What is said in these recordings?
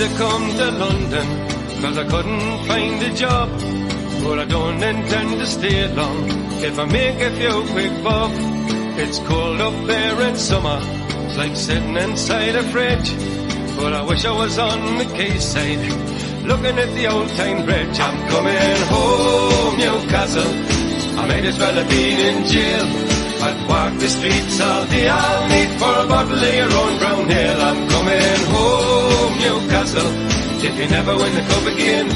to come to London, 'cause I couldn't find a job. But I don't intend to stay long. If I make a few quick bob, it's cold up there in summer. It's like sitting inside a fridge. But I wish I was on the quayside, looking at the old town bridge. I'm coming home, Newcastle. I might as well have been in jail. I'd walk the streets all day, I'll meet for a bottle of your own brown ale. I'm coming home, Newcastle. If you never win the cup again,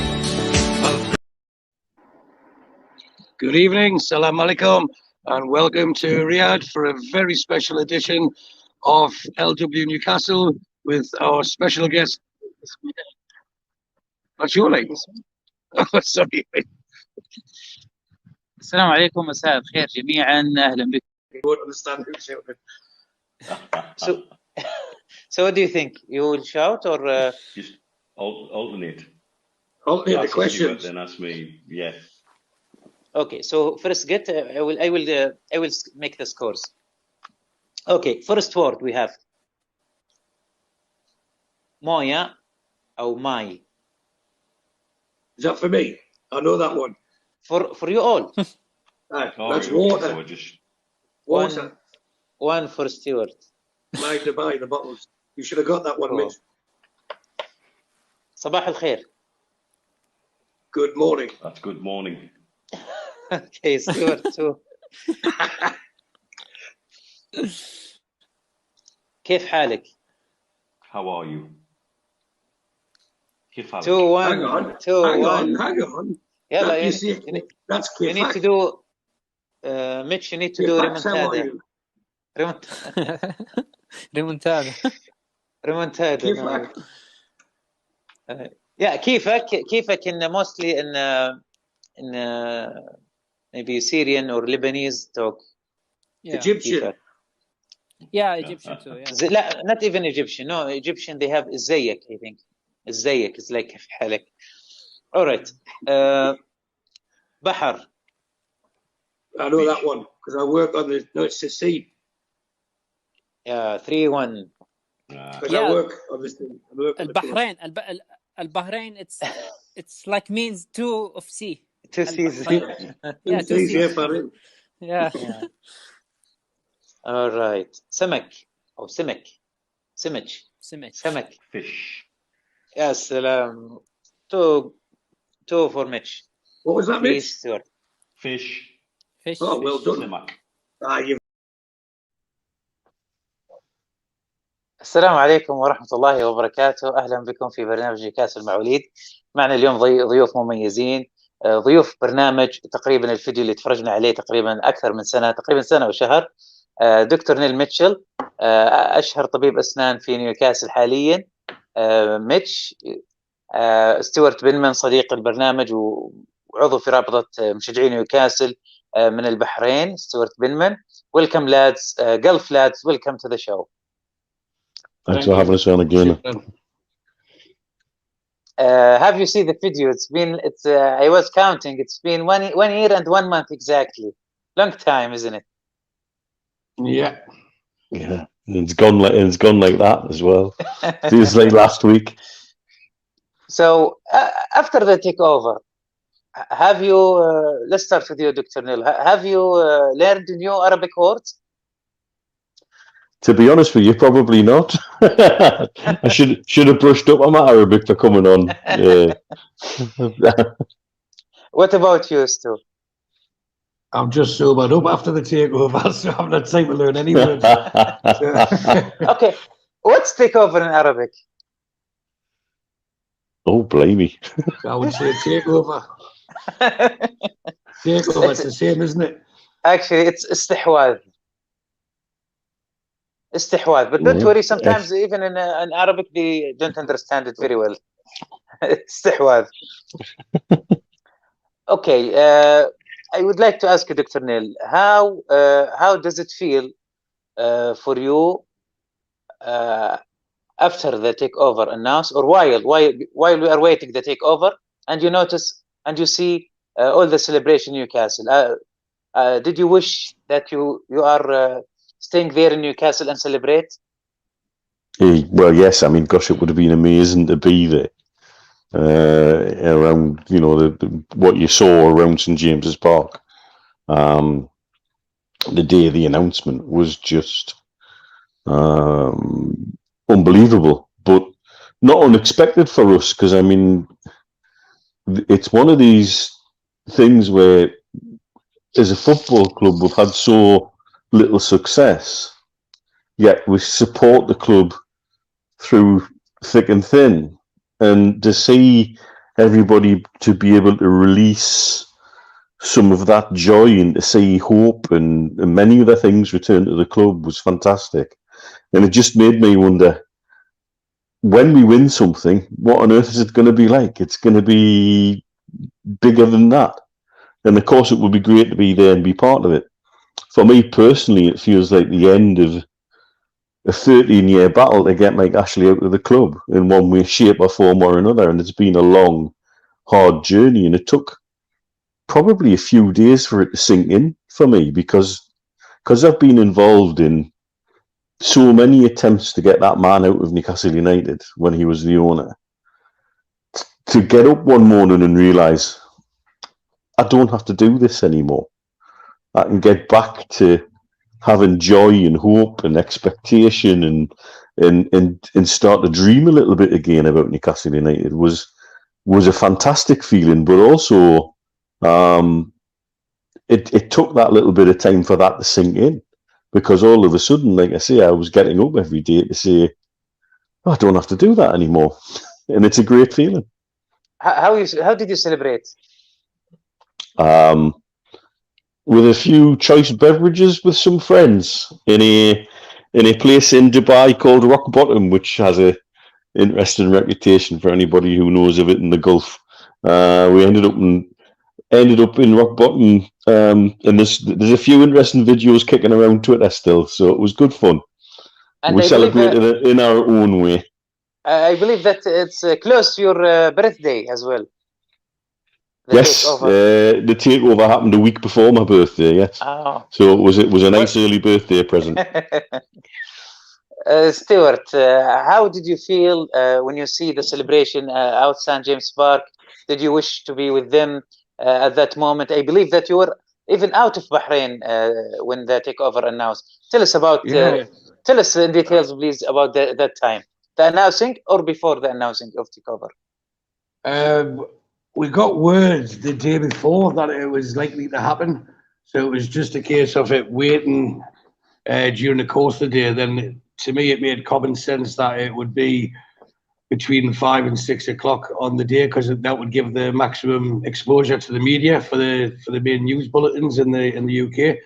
Good evening, salam alaikum, and welcome to Riyadh for a very special edition of LW Newcastle with our special guest. What's your name? Oh, sorry. السلام عليكم، مساء الخير جميعا، اهلا بكم. I won't understand who's shouting. So what do you think? You will shout or just alternate? Alternate the Ask you, questions. then ask me. Yeah. okay? So first get I will make the scores. Okay, first word we have موية أو ماي. Is that for me? I know that one. For you all. Right, Oh, that's okay, water. so just Water. One for Stuart. Mind to buy the bottles. You should have got that one, Oh. Mitch. صباح الخير. Good morning. that's good morning. Okay, Stuart too. كيف حالك؟ How are you? كيف حالك؟ 2-1. Hang on. 2-1. Hang on. يلا That, you you see, that's you quick. need to do Mitch, you need to do remontada. ريمونتادا. remontada. كيفك؟ Yeah, كيفك in mostly in maybe Syrian or Lebanese talk. Yeah. Egyptian. كيفك. Yeah, Egyptian too. Yeah. لا, not even Egyptian. No, Egyptian they have ازيك, I think. ازيك is like كيف حالك. All right. بحر. I know that one because I work on the. No, it's the sea. Yeah, 3-1. Because Yeah. I work on this thing. I work on the coast. البحرين البحرين it's like means two of sea. Two seas. Yeah, two Seas, yeah, seas. Farid. Yeah. All right. سمك أو سمك. سمك. سمك. Fish. يا سلام. Two for Mitch. What was that, Please, Mitch? Stuart. Fish. Fish. Oh, well done. Slimak. You. السلام عليكم ورحمة الله وبركاته. أهلا بكم في برنامج نيوكاسل مع وليد. معنا اليوم ضيوف مميزين، ضيوف برنامج تقريبا الفيديو اللي تفرجنا عليه تقريبا أكثر من سنة، تقريبا سنة وشهر. دكتور نيل ميتشل، أشهر طبيب أسنان في نيوكاسل حاليا. ميتش، ستيوارت بنمان صديق البرنامج وعضو في رابطة مشجعي نيوكاسل من البحرين. ستيوارت بنمان. Welcome lads, Gulf lads, welcome to the show. Thanks for having us on again. Have you seen the video? I was counting. It's been one year and 1 month exactly. Long time, isn't it? Yeah. Yeah, and it's gone like that as well. Feels like last week. So after the takeover, have you? Let's start with you, Dr. Neil. Have you learned new Arabic words? To be honest with you, probably not. I should have brushed up on my Arabic for coming on. What about you, Stu? I'm just sobered up after the takeover, so I haven't had time to learn any words. Okay, what's takeover in Arabic? Oh, blimey. I would say takeover. Takeover, it's the same, isn't it? Actually, it's استحواذ. استحواذ, but don't worry. Sometimes even in Arabic they don't understand it very well. استحواذ. Okay, I would like to ask you, Dr. Neil, how does it feel for you after the takeover announced, or while we are waiting the takeover, and you notice and you see all the celebration in Newcastle? Did you wish that you are staying there in Newcastle and celebrate? Well, yes. I mean, gosh, it would have been amazing to be there around, what you saw around St James's Park. The day of the announcement was just unbelievable, but not unexpected for us, because I mean, it's one of these things where, as a football club, we've had so little success, yet we support the club through thick and thin, and to see everybody to be able to release some of that joy and to see hope and many other things return to the club was fantastic. And it just made me wonder, when we win something, what on earth is it going to be like? It's going to be bigger than that. And of course, it would be great to be there and be part of it. For me personally, it feels like the end of a 13-year battle to get Mike Ashley out of the club in one way, shape or form or another. And it's been a long, hard journey. And it took probably a few days for it to sink in for me, because I've been involved in so many attempts to get that man out of Newcastle United when he was the owner. To get up one morning and realise, I don't have to do this anymore. I can get back to having joy and hope and expectation and start to dream a little bit again about Newcastle United was a fantastic feeling. But also, it took that little bit of time for that to sink in, because all of a sudden, like I say, I was getting up every day to say, oh, I don't have to do that anymore, and it's a great feeling. How did you celebrate? With a few choice beverages with some friends in a place in Dubai called Rock Bottom, which has a interesting reputation for anybody who knows of it in the Gulf. We ended up in Rock Bottom, and there's a few interesting videos kicking around Twitter still, so it was good fun. And we celebrated it in our own way. I believe that it's close to your birthday as well. Yes, the takeover happened a week before my birthday. Yes, so it was a nice early birthday present. Stuart, how did you feel when you see the celebration out St James Park? Did you wish to be with them at that moment? I believe that you were even out of Bahrain when the takeover announced. Tell us about. Tell us in details, please, about that time, the announcing or before the announcing of takeover. We got word the day before that it was likely to happen, so it was just a case of it waiting during the course of the day. Then, to me, it made common sense that it would be between 5 and 6 o'clock on the day, because that would give the maximum exposure to the media for the main news bulletins in the UK.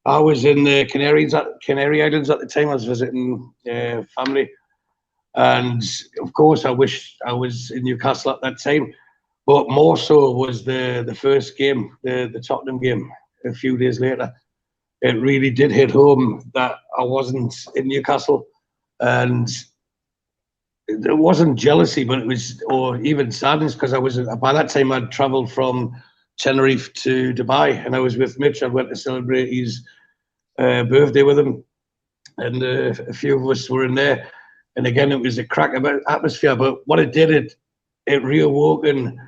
I was in the Canary Islands at the time. I was visiting family, and of course, I wished I was in Newcastle at that time. But more so was the first game, the Tottenham game, a few days later. It really did hit home that I wasn't in Newcastle, and it wasn't jealousy, but it was, or even sadness, because I was, by that time I'd travelled from Tenerife to Dubai, and I was with Mitch. I went to celebrate his birthday with him, and a few of us were in there. And again, it was a crack about atmosphere. But what it did, it reawoken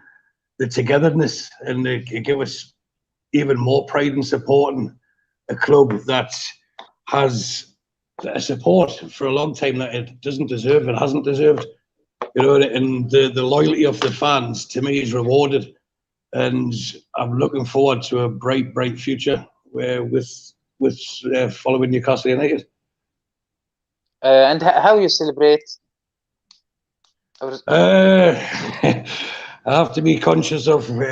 the togetherness, and it gave us even more pride in supporting a club that has a support for a long time that it doesn't deserve, it hasn't deserved, and the loyalty of the fans, to me, is rewarded, and I'm looking forward to a bright future with following Newcastle United. And how you celebrate? I have to be conscious of who's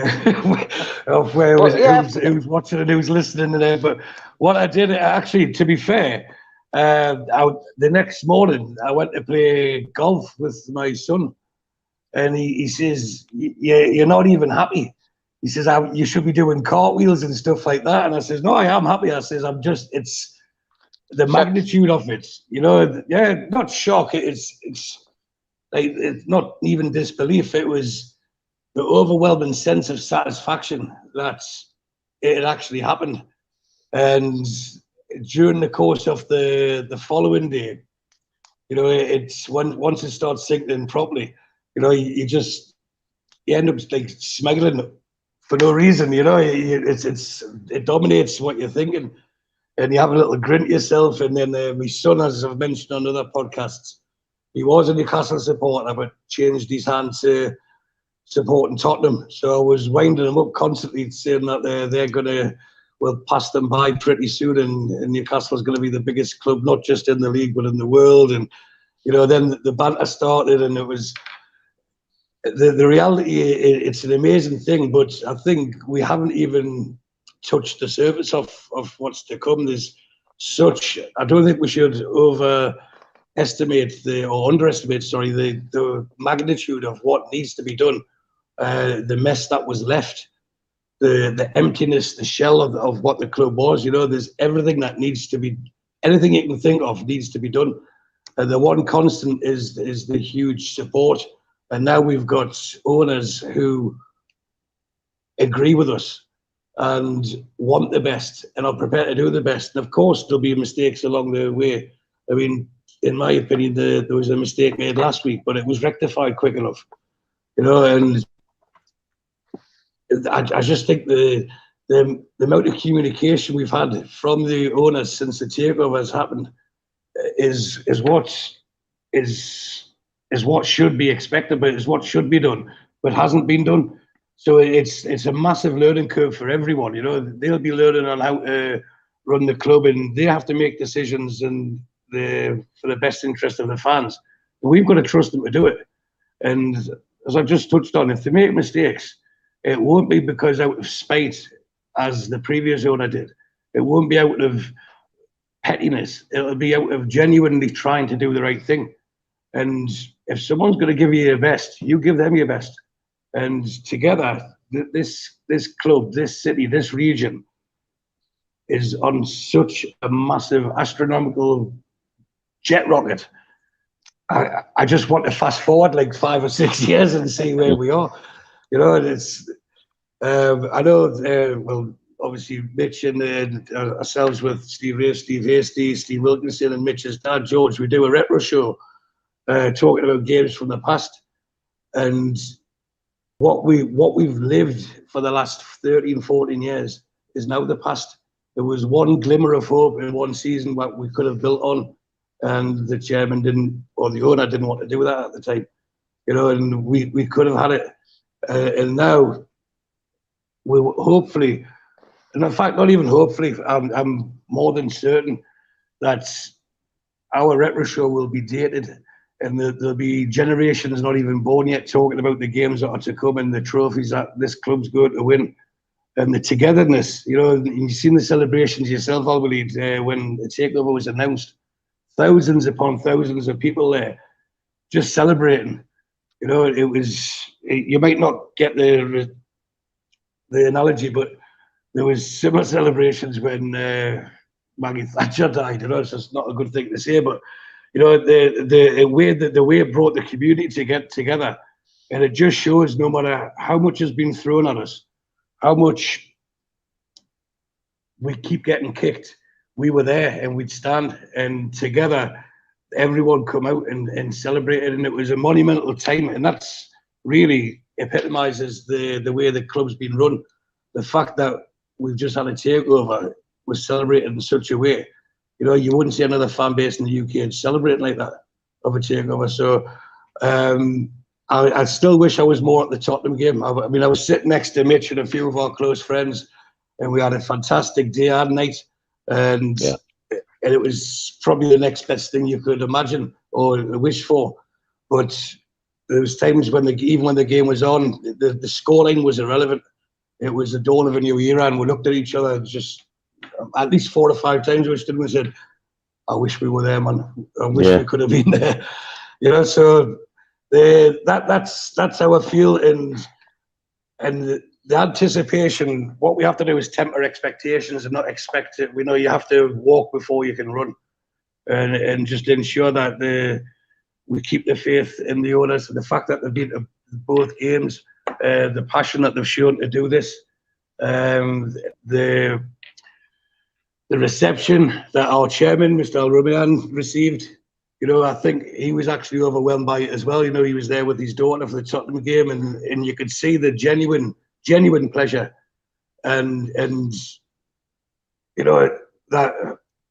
watching and who's listening today. But what I did, actually, to be fair, the next morning I went to play golf with my son, and he says, "You're not even happy." He says, "You should be doing cartwheels and stuff like that." And I says, "No, I am happy." I says, it's the magnitude of it, not shock. It's like, it's not even disbelief. It was the overwhelming sense of satisfaction that it had actually happened. And during the course of the following day, You know, it's once it starts sinking properly, you know, you end up like smuggling for no reason. You know, it dominates what you're thinking, and you have a little grin to yourself. And then my son, as I've mentioned on other podcasts, he was a Newcastle supporter, but changed his hand to supporting Tottenham. So I was winding him up constantly, saying that we'll pass them by pretty soon, and Newcastle is going to be the biggest club, not just in the league but in the world. And you know, then the banter started, and it was the reality. It's an amazing thing, but I think we haven't even touched the surface of what's to come. There's such. I don't think we should underestimate the magnitude of what needs to be done. The mess that was left, the emptiness, the shell of what the club was. You know, there's everything that needs to be, anything you can think of needs to be done. The one constant is the huge support. And now we've got owners who agree with us and want the best and are prepared to do the best. And of course, there'll be mistakes along the way. I mean, in my opinion, there was a mistake made last week, but it was rectified quick enough. You know, and I just think the amount of communication we've had from the owners since the takeover has happened is what should be expected, but is what should be done, but hasn't been done. So it's a massive learning curve for everyone. You know, they'll be learning on how to run the club, and they have to make decisions and for the best interest of the fans. And we've got to trust them to do it. And as I've just touched on, if they make mistakes, it won't be because out of spite, as the previous owner did. It won't be out of pettiness. It'll be out of genuinely trying to do the right thing. And if someone's going to give you your best, you give them your best. And together, this club, this city, this region is on such a massive astronomical jet rocket. I just want to fast forward like 5 or 6 years and see where we are. You know, and it's, I know, well, obviously Mitch and ourselves with Steve Ray, Steve Hasty, Steve Wilkinson and Mitch's dad, George, we do a retro show talking about games from the past. And what we've lived for the last 13, 14 years is now the past. There was one glimmer of hope in one season what we could have built on, and the chairman didn't, or the owner didn't want to do that at the time. You know, and we could have had it. And now we will hopefully, and in fact, not even hopefully, I'm more than certain that our retro show will be dated, and there'll be generations not even born yet talking about the games that are to come and the trophies that this club's going to win. And the togetherness, you know, you've seen the celebrations yourself, وليد, when the takeover was announced. Thousands upon thousands of people there just celebrating. You know, it was, you might not get the analogy, but there was similar celebrations when Maggie Thatcher died. You know, it's just not a good thing to say, but you know, the way it brought the community to get together, and it just shows no matter how much has been thrown at us, how much we keep getting kicked, we were there and we'd stand, and together everyone come out and celebrated, and it was a monumental time. And that's really epitomizes the way the club's been run. The fact that we've just had a takeover was celebrated in such a way, you know, you wouldn't see another fan base in the UK celebrating like that of a takeover. So I still wish I was more at the Tottenham game. I mean, I was sitting next to Mitch and a few of our close friends, and we had a fantastic day and night, and it was probably the next best thing you could imagine or wish for. But there was times when even when the game was on, the scoreline was irrelevant. It was the dawn of a new era, and we looked at each other just at least 4 or 5 times. We stood and said, "I wish we were there, man. I wish we could have been there." You know, so that's how I feel, and the anticipation. What we have to do is temper expectations and not expect it. We know you have to walk before you can run, and just ensure that we keep the faith in the owners, and the fact that they've been to both games, the passion that they've shown to do this, the reception that our chairman, Mr. Al-Rumian, received. you know, I think he was actually overwhelmed by it as well. You know, he was there with his daughter for the Tottenham game, and you could see the genuine pleasure, and you know, that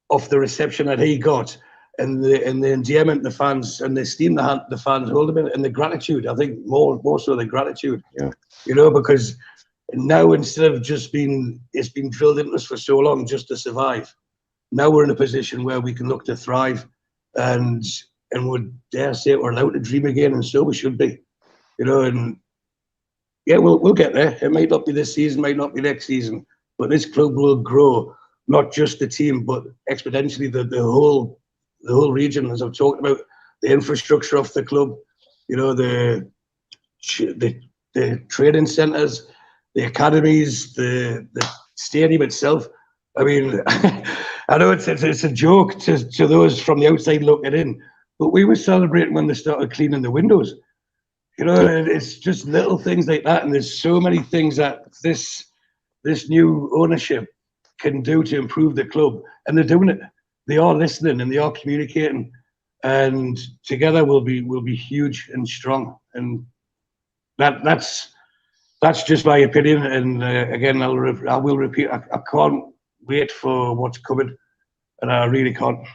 of the reception that he got, and the endearment the fans and the esteem the fans hold him in, and the gratitude. I think more so the gratitude. Yeah. You know, because now instead of it's been drilled into us for so long just to survive, now we're in a position where we can look to thrive, and would dare say we're allowed to dream again, and so we should be. You know, and yeah, we'll get there. It might not be this season, might not be next season, but this club will grow, not just the team, but exponentially the whole region, as I've talked about, the infrastructure of the club, you know, the training centres, the academies, the stadium itself. I mean, I know it's a joke to those from the outside looking in, but we were celebrating when they started cleaning the windows. You know, it's just little things like that, and there's so many things that this new ownership can do to improve the club, and they're doing it. They are listening and they are communicating, and together we'll be huge and strong. And that's just my opinion. And again, I will repeat. I can't wait for what's coming, and I really can't.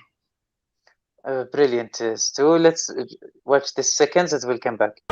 Brilliant, Stu. Let's watch the seconds and we'll come back.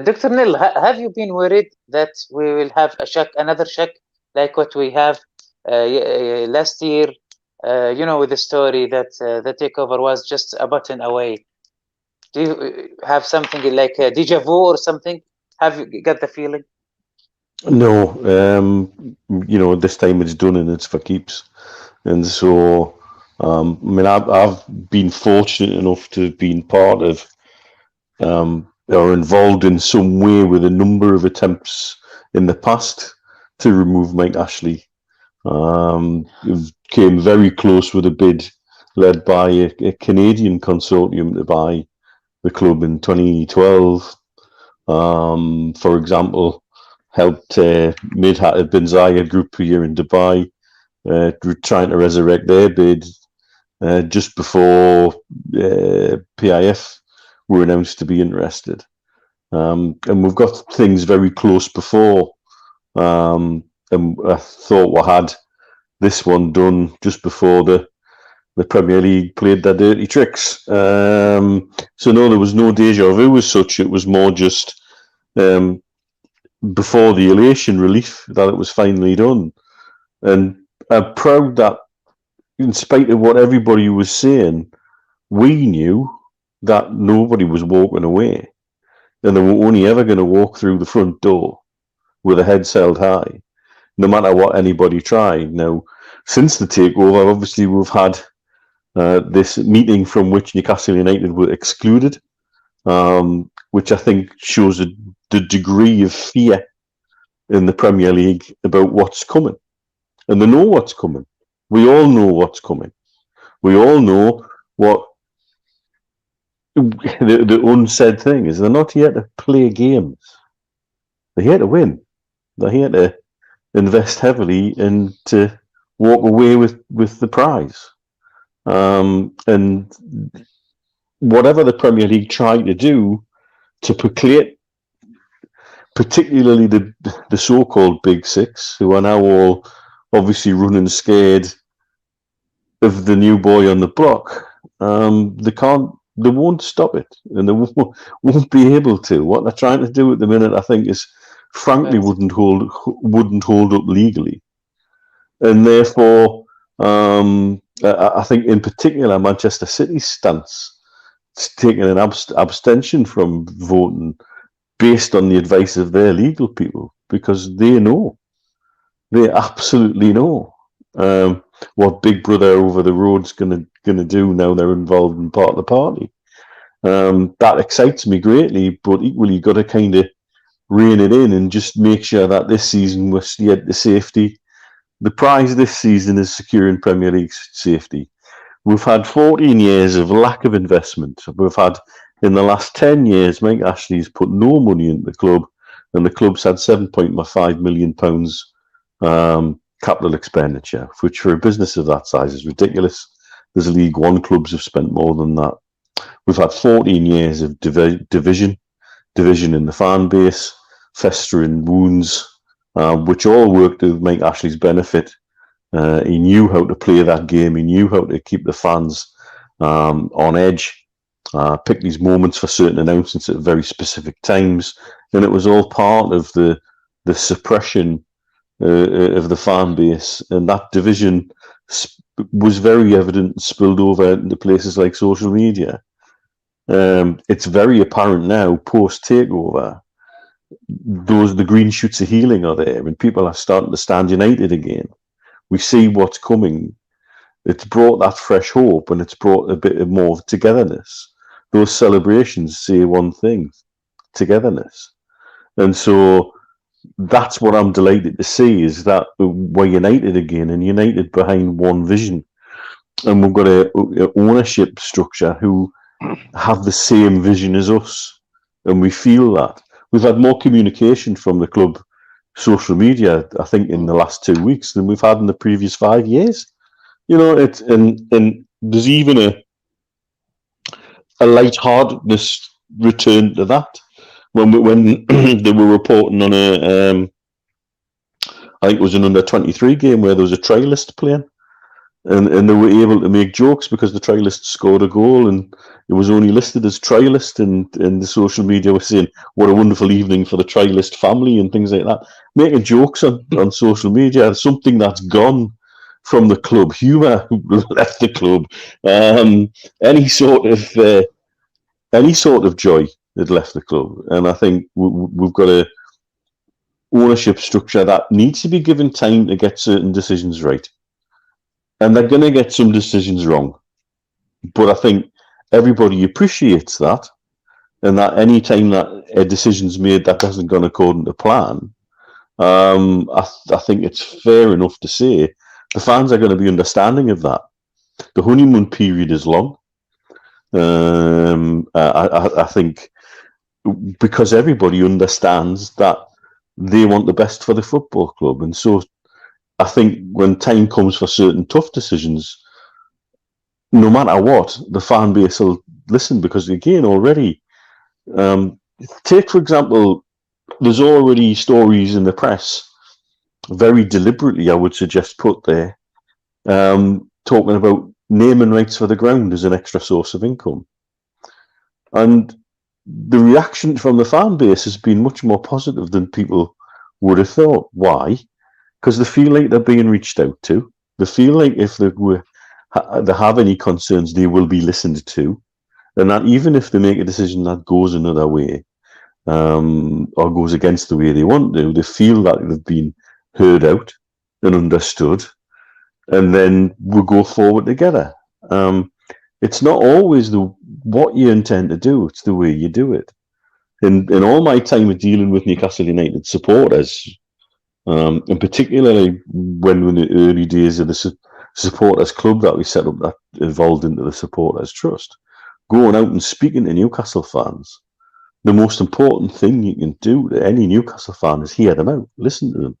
Dr. Nil, have you been worried that we will have another shock like what we have last year? You know, with the story that the takeover was just a button away. Do you have something like a deja vu or something? Have you got the feeling? No, you know, this time it's done and it's for keeps. And so, I mean, I've been fortunate enough to have been part of or involved in some way with a number of attempts in the past to remove Mike Ashley. Came very close with a bid led by a Canadian consortium to buy the club in 2012. For example, helped Midhat bin Zayed Group here in Dubai, trying to resurrect their bid just before PIF were announced to be interested. And we've got things very close before. And I thought we had this one done just before the Premier League played their dirty tricks. So no, there was no deja vu as such. It was more just before the elation relief that it was finally done. And I'm proud that in spite of what everybody was saying, we knew that nobody was walking away. And they were only ever going to walk through the front door with their heads held high, no matter what anybody tried. Now, since the takeover, obviously we've had this meeting from which Newcastle United were excluded, which I think shows the degree of fear in the Premier League about what's coming. And they know what's coming. We all know what's coming. We all know what the unsaid thing is. They're not here to play games. They're here to win. They're here to invest heavily and to walk away with the prize. And whatever the Premier League tried to do to placate, particularly the so-called Big Six, who are now all obviously running scared of the new boy on the block, they won't stop it, and they won't be able to. What they're trying to do at the minute, I think, is frankly wouldn't hold up legally, and therefore, I think in particular Manchester City's stance, taking an abstention from voting based on the advice of their legal people, because they know, they absolutely know. what Big Brother over the road's gonna do now they're involved in part of the party. That excites me greatly, but equally you've got to kind of rein it in and just make sure that this season we're steered to safety. The prize this season is securing Premier League safety. We've had 14 years of lack of investment. We've had, in the last 10 years, Mike Ashley's put no money into the club, and the club's had £7.5 million capital expenditure, which for a business of that size is ridiculous. There's League One clubs have spent more than that. We've had 14 years of division in the fan base, festering wounds, which all worked to Mike Ashley's benefit. He knew how to play that game. He knew how to keep the fans on edge, pick these moments for certain announcements at very specific times, and it was all part of the suppression of the fan base, and that division was very evident and spilled over into places like social media. It's very apparent now, post-takeover, the green shoots of healing are there, and people are starting to stand united again. We see what's coming. It's brought that fresh hope, and it's brought a bit more togetherness. Those celebrations say one thing, togetherness. And so that's what I'm delighted to see, is that we're united again, and united behind one vision. And we've got a ownership structure who have the same vision as us, and we feel that. We've had more communication from the club social media, I think, in the last 2 weeks than we've had in the previous 5 years. You know, it's and there's even a lightheartedness return to that when they were reporting on I think it was an under-23 game where there was a trialist playing. And they were able to make jokes because the trialist scored a goal and it was only listed as trialist, and the social media was saying what a wonderful evening for the trialist family and things like that. Making jokes on social media, something that's gone from the club. Humour left the club. Any sort of joy had left the club, and I think we've got a ownership structure that needs to be given time to get certain decisions right. And they're going to get some decisions wrong. But I think everybody appreciates that, and that any time that a decision's made that hasn't gone according to plan, I think it's fair enough to say the fans are going to be understanding of that. The honeymoon period is long. I think because everybody understands that they want the best for the football club. And so I think when time comes for certain tough decisions, no matter what, the fan base will listen, because again, already, take for example, there's already stories in the press, very deliberately I would suggest put there, talking about naming rights for the ground as an extra source of income. And the reaction from the fan base has been much more positive than people would have thought. Why? Because they feel like they're being reached out to. They feel like if they have any concerns, they will be listened to. And that even if they make a decision that goes another way, or goes against the way they want to, they feel that they've been heard out and understood. And then we'll go forward together. It's not always what you intend to do, it's the way you do it. In all my time of dealing with Newcastle United supporters, and particularly when in the early days of the supporters club that we set up that evolved into the Supporters Trust, going out and speaking to Newcastle fans, the most important thing you can do to any Newcastle fan is hear them out, listen to them,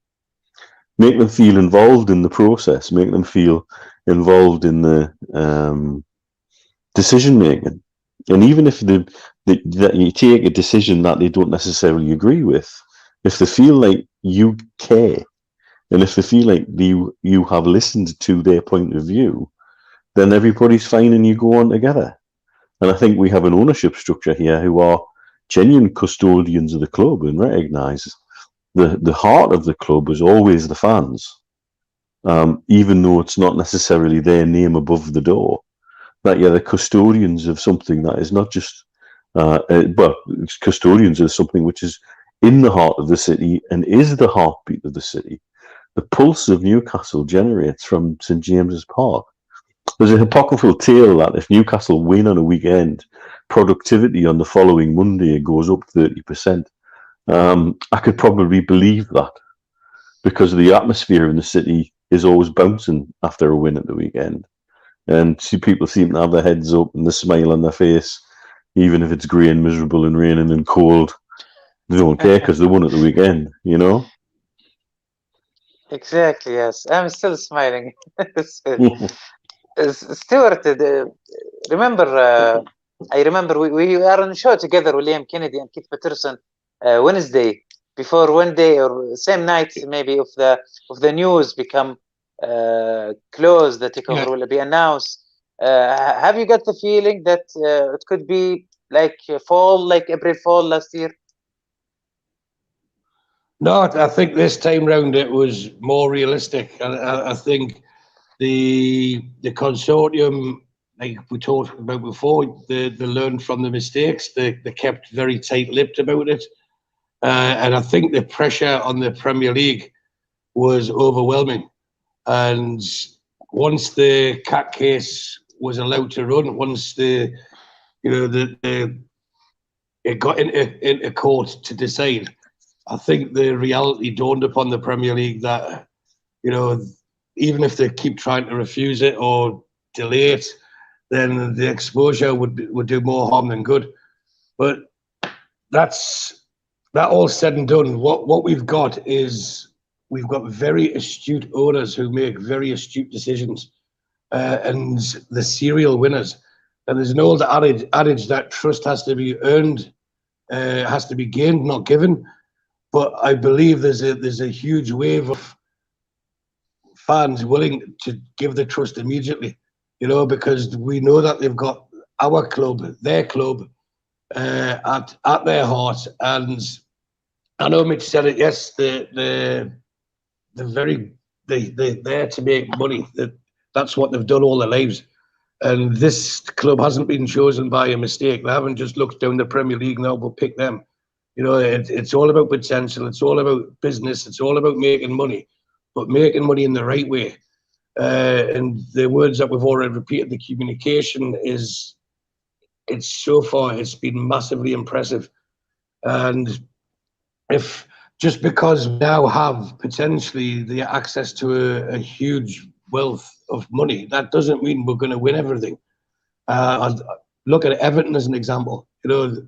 make them feel involved in the process, make them feel involved in the decision making. And even if that you take a decision that they don't necessarily agree with, if they feel like you care, and if they feel like you have listened to their point of view, then everybody's fine and you go on together. And I think we have an ownership structure here who are genuine custodians of the club and recognise the heart of the club is always the fans, even though it's not necessarily their name above the door. That you're the custodians of something that is not just, it's custodians of something which is in the heart of the city and is the heartbeat of the city. the pulse of Newcastle generates from St James's Park. There's a apocryphal tale that if Newcastle win on a weekend, productivity on the following Monday goes up 30%. I could probably believe that because the atmosphere in the city is always bouncing after a win at the weekend. And people seem to have their heads up and the smile on their face, even if it's grey and miserable and raining and cold. They don't care because they won at the weekend, you know? Exactly, yes. I'm still smiling. Stuart, remember, I remember we are on a show together, William Kennedy and Keith Patterson, Wednesday, before one day or same night maybe of the news become closed, the takeover will be announced. Have you got the feeling that it could be like fall, like April fall last year? No, I think this time round it was more realistic. I think the consortium, like we talked about before, they learned from the mistakes. They kept very tight-lipped about it. And I think the pressure on the Premier League was overwhelming. And once the CAT case was allowed to run, once it got into court to decide, I think the reality dawned upon the Premier League that, even if they keep trying to refuse it or delay it, then the exposure would do more harm than good. But that all said and done, what we've got is we've got very astute owners who make very astute decisions, and the serial winners. And there's an old adage that trust has to be earned, has to be gained, not given. But I believe there's a huge wave of fans willing to give the trust immediately, because we know that they've got our club, their club, at their heart. And I know Mitch said it. Yes, they're there to make money. That's what they've done all their lives. And this club hasn't been chosen by a mistake. They haven't just looked down the Premier League now, but pick them. It's all about potential. It's all about business. It's all about making money, but making money in the right way. And the words that we've already repeated, the communication it's so far, it's been massively impressive. And if just because we now have potentially the access to a huge wealth of money, that doesn't mean we're going to win everything. Look at Everton as an example.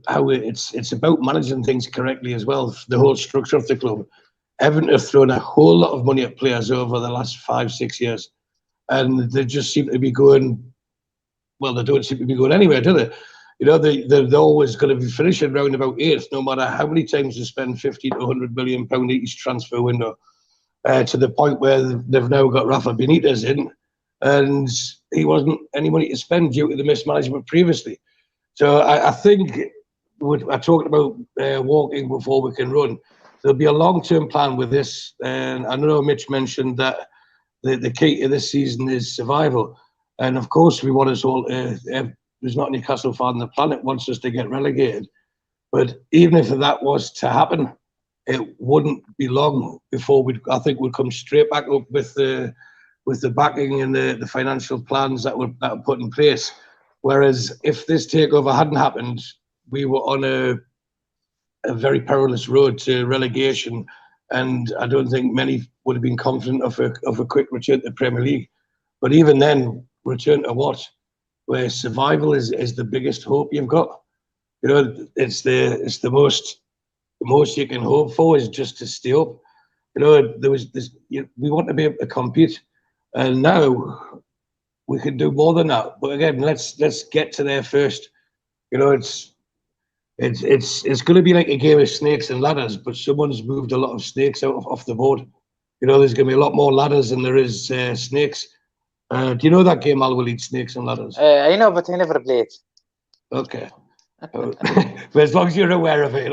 How it's about managing things correctly as well. The whole structure of the club. Everton have thrown a whole lot of money at players over the last 5-6 years, and they just seem to be going. Well, they don't seem to be going anywhere, do they? They're always going to be finishing round about 8th, no matter how many times they spend 50 to 100 million pound each transfer window, to the point where they've now got Rafa Benitez in, and he wasn't any money to spend due to the mismanagement previously. So I think I talked about walking before we can run. There'll be a long-term plan with this, and I know Mitch mentioned that the key to this season is survival, and of course we want us all. There's not a Newcastle fan on the planet wants us to get relegated, but even if that was to happen, it wouldn't be long before I think we'd come straight back up with the backing and the financial plans that were put in place. Whereas if this takeover hadn't happened, we were on a very perilous road to relegation, and I don't think many would have been confident of a quick return to the Premier League. But even then, return to what? Where survival is the biggest hope you've got. It's the most you can hope for is just to stay up. There was this. We want to be able to compete, and now we can do more than that. But again, let's get to there first. It's going to be like a game of snakes and ladders, but someone's moved a lot of snakes off the board. There's going to be a lot more ladders than there is snakes. Do you know that game, Al will eat snakes and ladders? I know, but I never played. Okay. But as long as you're aware of it,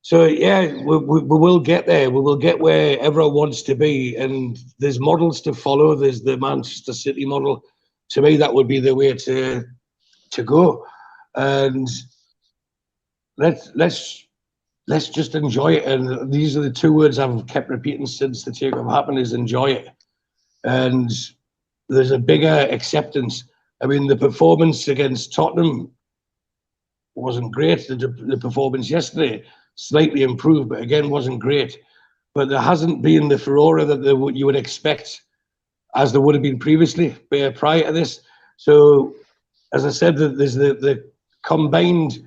so yeah, we will get there. We will get where everyone wants to be, and there's models to follow. There's the Manchester City model. To me, that would be the way to go. And let's let's just enjoy it. And these are the two words I've kept repeating since the takeover happened: is enjoy it. And there's a bigger acceptance. I mean, the performance against Tottenham wasn't great. The performance yesterday slightly improved, but again wasn't great. But there hasn't been the furore that you would expect, as there would have been previously, prior to this. So, as I said, there's the combined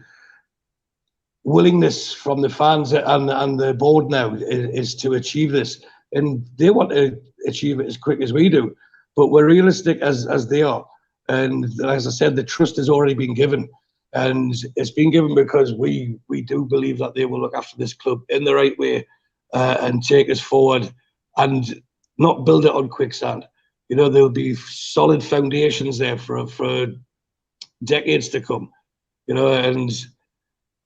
willingness from the fans and the board now is to achieve this, and they want to achieve it as quick as we do. But we're realistic as they are, and as I said, the trust has already been given, and it's been given because we do believe that they will look after this club in the right way and take us forward, and not build it on quicksand. You know, there'll be solid foundations there for decades to come. You know, and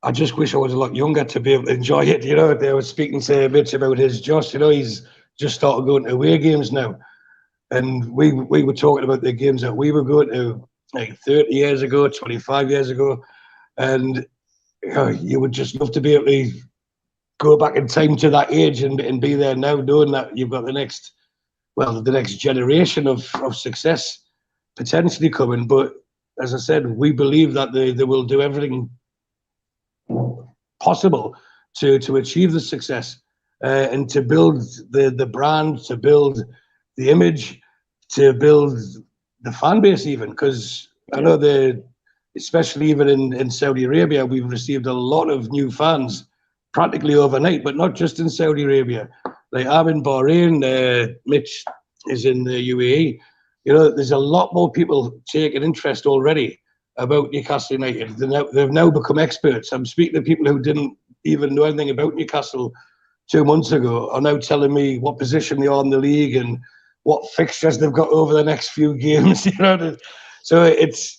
I just wish I was a lot younger to be able to enjoy it. You know, they were speaking to Mitch about his Josh. You know, he's just started going to away games now, and we were talking about the games that we were going to like 30 years ago, 25 years ago, and you know, you would just love to be able to go back in time to that age and be there now, knowing that you've got the next generation of success potentially coming. But as I said, we believe that they will do everything possible to achieve the success and to build the brand, to build the image, to build the fan base even, because I know especially even in Saudi Arabia, we've received a lot of new fans practically overnight, but not just in Saudi Arabia. Like I'm in Bahrain, Mitch is in the UAE. You know, there's a lot more people taking interest already about Newcastle United. They've now become experts. I'm speaking to people who didn't even know anything about Newcastle 2 months ago, are now telling me what position they are in the league and what fixtures they've got over the next few games. You know, so it's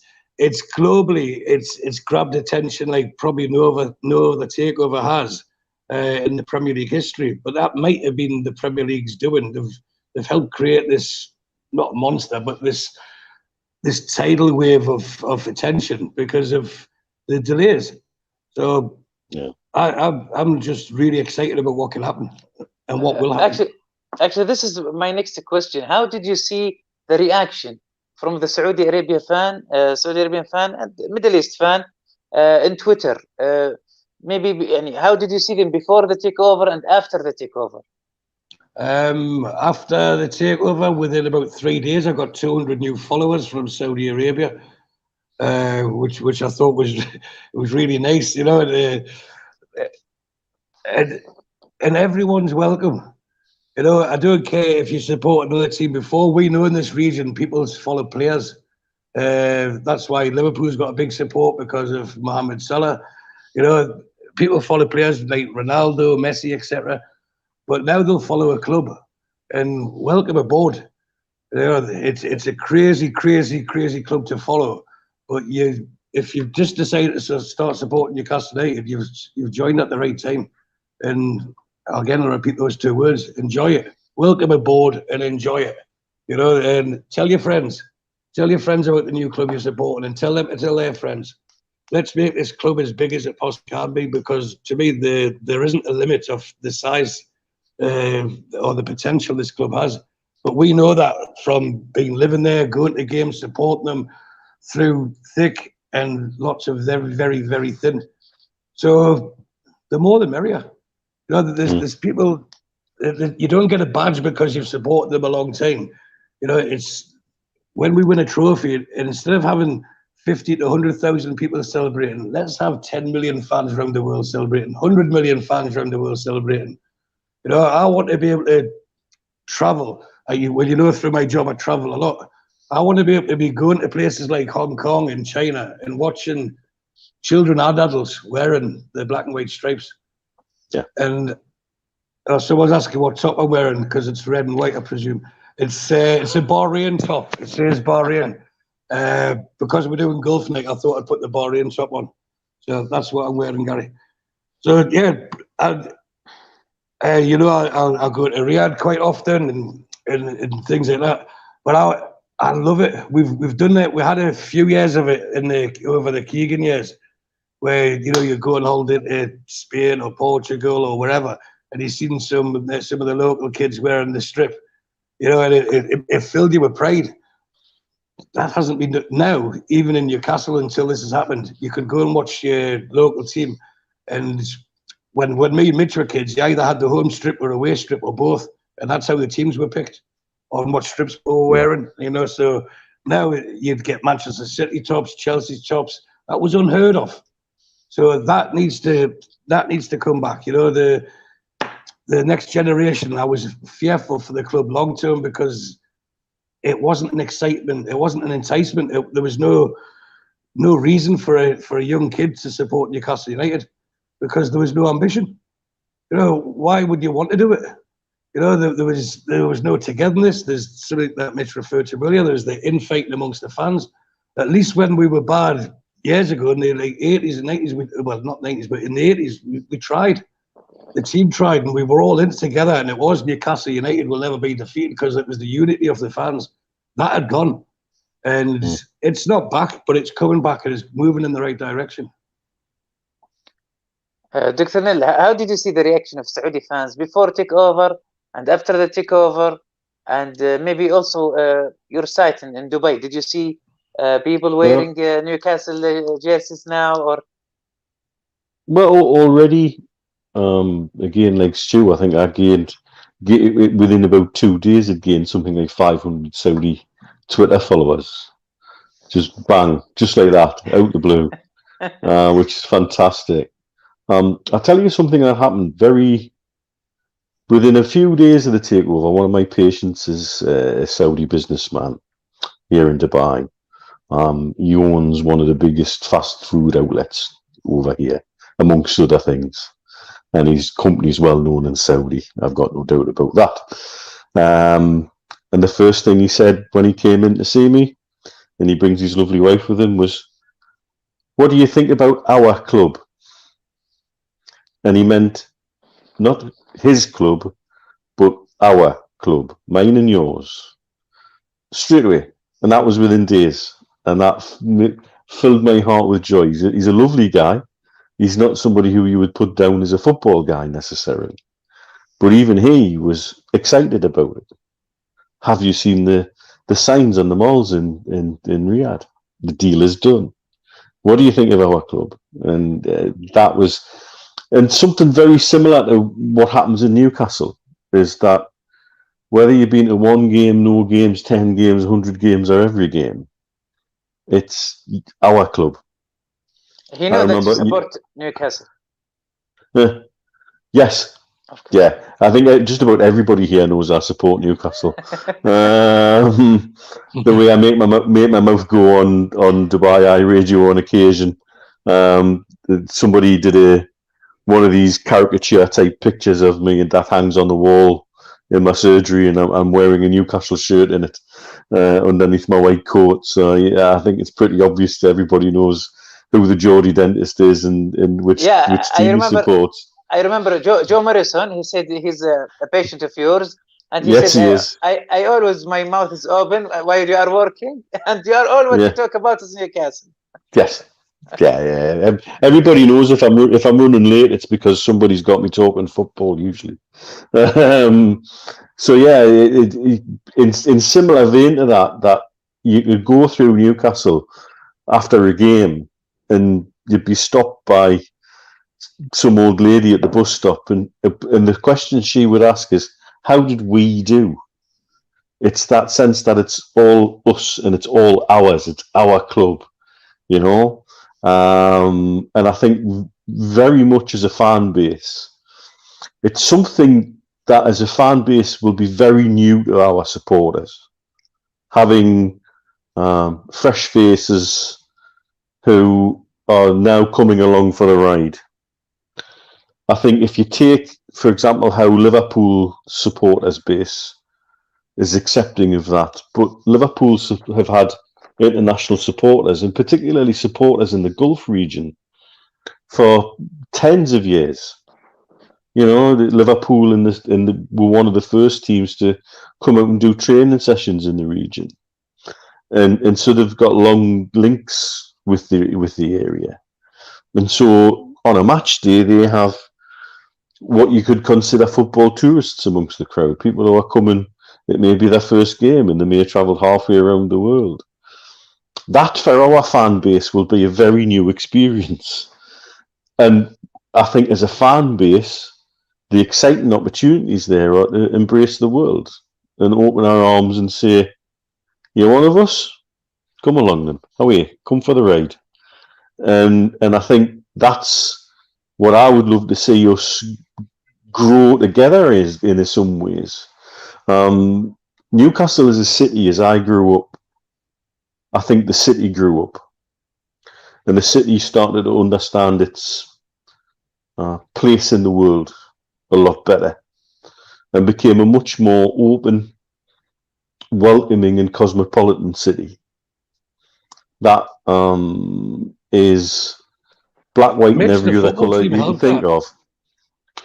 globally, it's grabbed attention like probably no other takeover has in the Premier League history. But that might have been the Premier League's doing. They've helped create this, not monster, but this tidal wave of attention because of the delays. So yeah, I'm just really excited about what can happen and what will happen. Actually, this is my next question. How did you see the reaction from the Saudi Arabian fan and Middle East fan in Twitter? Maybe how did you see them before the takeover and after the takeover? After the takeover, within about 3 days, I got 200 new followers from Saudi Arabia, which I thought was really nice, you know. And everyone's welcome. You know, I don't care if you support another team before. We know in this region, people follow players. That's why Liverpool's got a big support because of Mohamed Salah. You know, people follow players like Ronaldo, Messi, etc. But now they'll follow a club and welcome aboard. You know, it's a crazy, crazy, crazy club to follow. But if you've just decided to start supporting Newcastle United, you've joined at the right time. And again, I'll repeat those 2 words: enjoy it. Welcome aboard and enjoy it. You know, and tell your friends about the new club you're supporting, and tell them to tell their friends. Let's make this club as big as it possibly can be, because to me, there isn't a limit of the size or the potential this club has. But we know that from living there, going to games, supporting them through thick and lots of very, very, very thin. So the more the merrier. You know, there's people, you don't get a badge because you've supported them a long time. You know, it's when we win a trophy, and instead of having 50 to 100,000 people celebrating, let's have 10 million fans around the world celebrating, 100 million fans around the world celebrating. You know, I want to be able to travel. Well, you know, through my job, I travel a lot. I want to be able to be going to places like Hong Kong and China and watching children and adults wearing the black and white stripes. Yeah. And someone's asking what top I'm wearing, because it's red and white, I presume. It's a Bahrain top. It says Bahrain. Because we're doing golf night, I thought I'd put the Bahrain top on. So that's what I'm wearing, Gary. So yeah, you know, I'll go to Riyadh quite often and things like that. But I love it. We've done it. We had a few years of it over the Keegan years. where you go on holiday to Spain or Portugal or wherever, and you've seen some of the local kids wearing the strip, and it filled you with pride. That hasn't been now, even in Newcastle, until this has happened. You could go and watch your local team, and when me and Mitch were kids, you either had the home strip or away strip or both, and that's how the teams were picked on what strips we were wearing. So now you'd get Manchester City tops, Chelsea tops. That was unheard of. So that needs to come back. The next generation, I was fearful for the club long term because it wasn't an excitement, it wasn't an enticement. There was no reason for a young kid to support Newcastle United because there was no ambition. Why would you want to do it? There was no togetherness. There's something that Mitch referred to earlier. There's the infighting amongst the fans. At least when we were bad years ago in the 80s and 90s, well, not 90s, but in the 80s, we tried. The team tried, and we were all in together, and it was Newcastle United will never be defeated because it was the unity of the fans. That had gone, and it's not back, but it's coming back and it's moving in the right direction. Dr. Nil, how did you see the reaction of Saudi fans before takeover and after the takeover, and maybe also your site in Dubai? Did you see people wearing Newcastle jerseys now, or? Well, already, again, like Stu, I think I gained within about 2 days. I'd gained something like 500 Saudi Twitter followers. Just bang, just like that, out the blue, which is fantastic. I'll tell you something that happened within a few days of the takeover. One of my patients is a Saudi businessman here in Dubai. He owns one of the biggest fast food outlets over here, amongst other things. And his company's well known in Saudi. I've got no doubt about that. And the first thing he said when he came in to see me, and he brings his lovely wife with him, was, "What do you think about our club?" And he meant not his club, but our club, mine and yours, straight away. And that was within days. And that filled my heart with joy. He's a lovely guy. He's not somebody who you would put down as a football guy necessarily. But even he was excited about it. Have you seen the signs on the malls in Riyadh? The deal is done. What do you think of our club? And that was... And something very similar to what happens in Newcastle is that whether you've been to 1 game, no games, 10 games, 100 games, or every game, it's our club. He knows that you support Newcastle. Yes. Okay. Yeah, I think just about everybody here knows I support Newcastle. The way I make my mouth go on Dubai Eye Radio on occasion. Somebody did one of these caricature type pictures of me, and that hangs on the wall in my surgery, and I'm wearing a Newcastle shirt in it underneath my white coat. So yeah, I think it's pretty obvious that everybody knows who the Geordie dentist is and which team he supports. I remember Joe Morrison. He said he's a patient of yours, and he said, he is. I always, my mouth is open while you are working, and you are always to talk about is Newcastle. Yes. Yeah. Everybody knows if I'm running late, it's because somebody's got me talking football usually. So yeah, in similar vein to that you could go through Newcastle after a game and you'd be stopped by some old lady at the bus stop, and the question she would ask is, "How did we do?" It's that sense that it's all us and it's all ours. It's our club, you know. And I think very much as a fan base, it's something that as a fan base will be very new to our supporters. Having fresh faces who are now coming along for the ride. I think if you take, for example, how Liverpool supporters base is accepting of that, but Liverpool have had international supporters, and particularly supporters in the Gulf region, for tens of years. You know, Liverpool were one of the first teams to come out and do training sessions in the region, and so they've got long links with the area. And so on a match day, they have what you could consider football tourists amongst the crowd, people who are coming, it may be their first game and they may have travelled halfway around the world. That for our fan base will be a very new experience. And I think as a fan base, the exciting opportunities there are to embrace the world and open our arms and say, you're one of us? Come along then. Away, come for the ride. And I think that's what I would love to see us grow together in some ways. Newcastle as a city, as I grew up, I think the city grew up. And the city started to understand its place in the world a lot better and became a much more open, welcoming and cosmopolitan city. That is black, white and every other colour you can think of.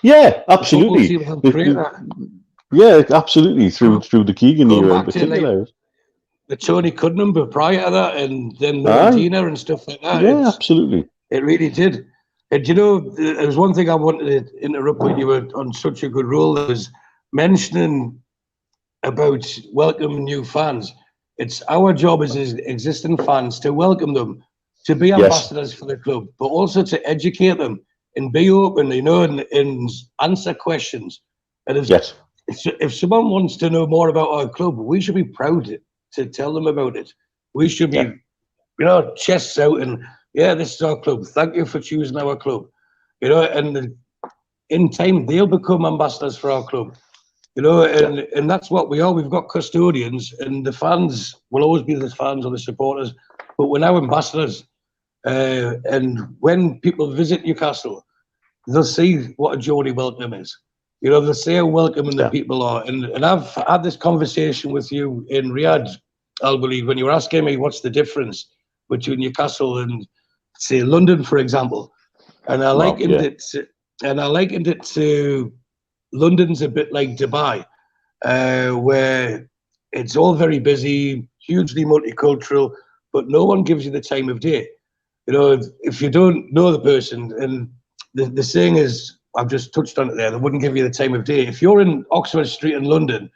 Yeah, absolutely. Yeah, absolutely. Through the Keegan era in particular. The Tony Cud number prior to that, and then Medina and stuff like that. Yeah, absolutely. It really did. And you know, there's one thing I wanted to interrupt when you were on such a good roll. There was mentioning about welcoming new fans. It's our job as existing fans to welcome them, to be ambassadors for the club, but also to educate them and be open, you know, and answer questions. And if someone wants to know more about our club, we should be proud to tell them about it. We should be, you know, chests out and, yeah, this is our club. Thank you for choosing our club. You know, and in time, they'll become ambassadors for our club. You know, and that's what we are. We've got custodians, and the fans will always be the fans or the supporters, but we're now ambassadors. And when people visit Newcastle, they'll see what a Geordie welcome is. You know, they'll see how welcoming the people are. And I've had this conversation with you in Riyadh, I'll believe, when you were asking me what's the difference between Newcastle and, say, London, for example. And I likened it to London's a bit like Dubai, where it's all very busy, hugely multicultural, but no one gives you the time of day. You know, if you don't know the person, and the saying is, I've just touched on it there, they wouldn't give you the time of day. If you're in Oxford Street in London,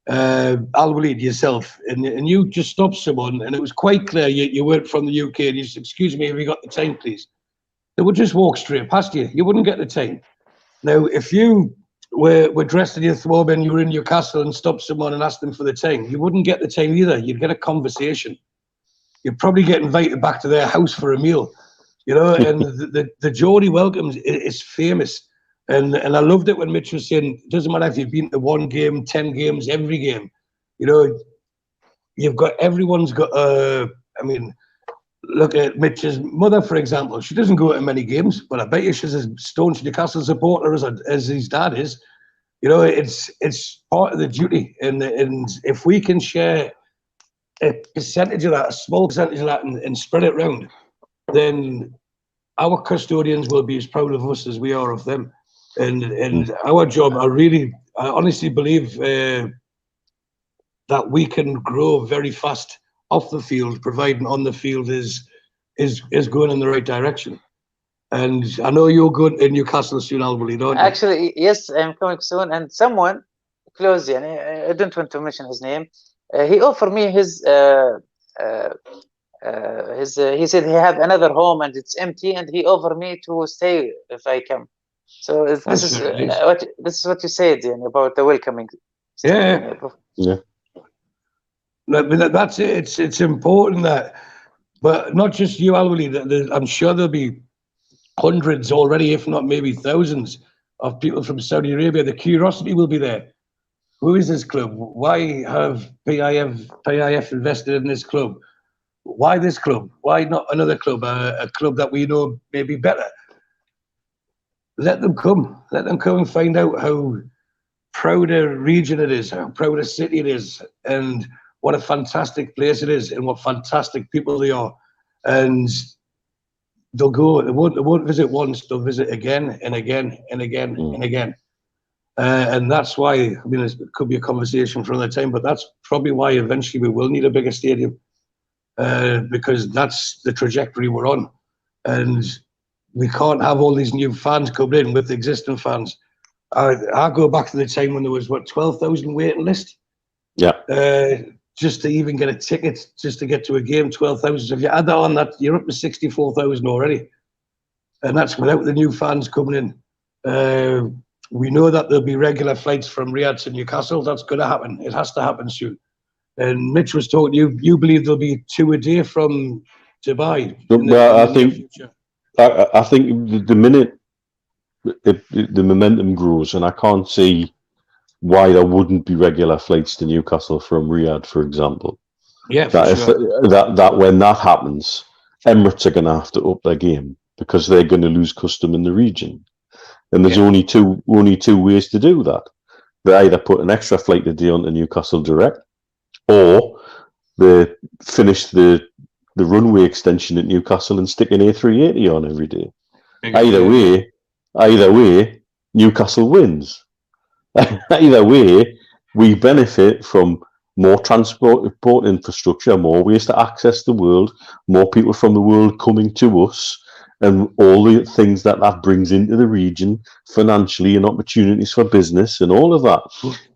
وليد yourself, and you just stopped someone, and it was quite clear you weren't from the UK, and you said, excuse me, have you got the time, please? They would just walk straight past you. You wouldn't get the time. Now, if you were dressed in your throb and you were in Newcastle and stopped someone and asked them for the time, you wouldn't get the time either. You'd get a conversation. You'd probably get invited back to their house for a meal. You know, and the Geordie welcome is famous. And I loved it when Mitch was saying, it doesn't matter if you've been to 1 game, 10 games, every game. You know, everyone's got, I mean, look at Mitch's mother, for example. She doesn't go to many games, but I bet you she's a staunch Newcastle supporter as his dad is. You know, it's part of the duty. And if we can share a percentage of that, a small percentage of that, and spread it around, then our custodians will be as proud of us as we are of them. And our job, I honestly believe that we can grow very fast off the field, providing on the field is going in the right direction. And I know you're going in Newcastle soon, وليد, don't you? Actually, yes, I'm coming soon. And someone close, I don't want to mention his name. He offered me his. He said he have another home and it's empty, and he offered me to stay if I come. So this is what you said about the welcoming. Yeah. But that's it. It's important that, but not just you, وليد. I'm sure there'll be hundreds already, if not maybe thousands, of people from Saudi Arabia. The curiosity will be there. Who is this club? Why have PIF invested in this club? Why this club? Why not another club? A club that we know may be better. Let them come. Let them come and find out how proud a region it is, how proud a city it is, and what a fantastic place it is, and what fantastic people they are. And they'll go. They won't visit once. They'll visit again and again and again and again. And that's why, I mean, it could be a conversation for another time, but that's probably why eventually we will need a bigger stadium, because that's the trajectory we're on. And we can't have all these new fans coming in with the existing fans. I go back to the time when there was, 12,000 waiting list? Yeah. Just to even get a ticket, just to get to a game, 12,000. So if you add that on, that you're up to 64,000 already. And that's without the new fans coming in. We know that there'll be regular flights from Riyadh to Newcastle. That's going to happen. It has to happen soon. And Mitch was talking, you believe there'll be 2 a day from Dubai in the near future? I think the minute the momentum grows, and I can't see why there wouldn't be regular flights to Newcastle from Riyadh, for example. Yeah, that when that happens, Emirates are going to have to up their game because they're going to lose custom in the region. And there's only two ways to do that. They either put an extra flight a day onto Newcastle direct, or they finish the runway extension at Newcastle and stick an A380 on every day. Either way, Newcastle wins. Either way, we benefit from more transport infrastructure, more ways to access the world, more people from the world coming to us, and all the things that brings into the region financially and opportunities for business and all of that.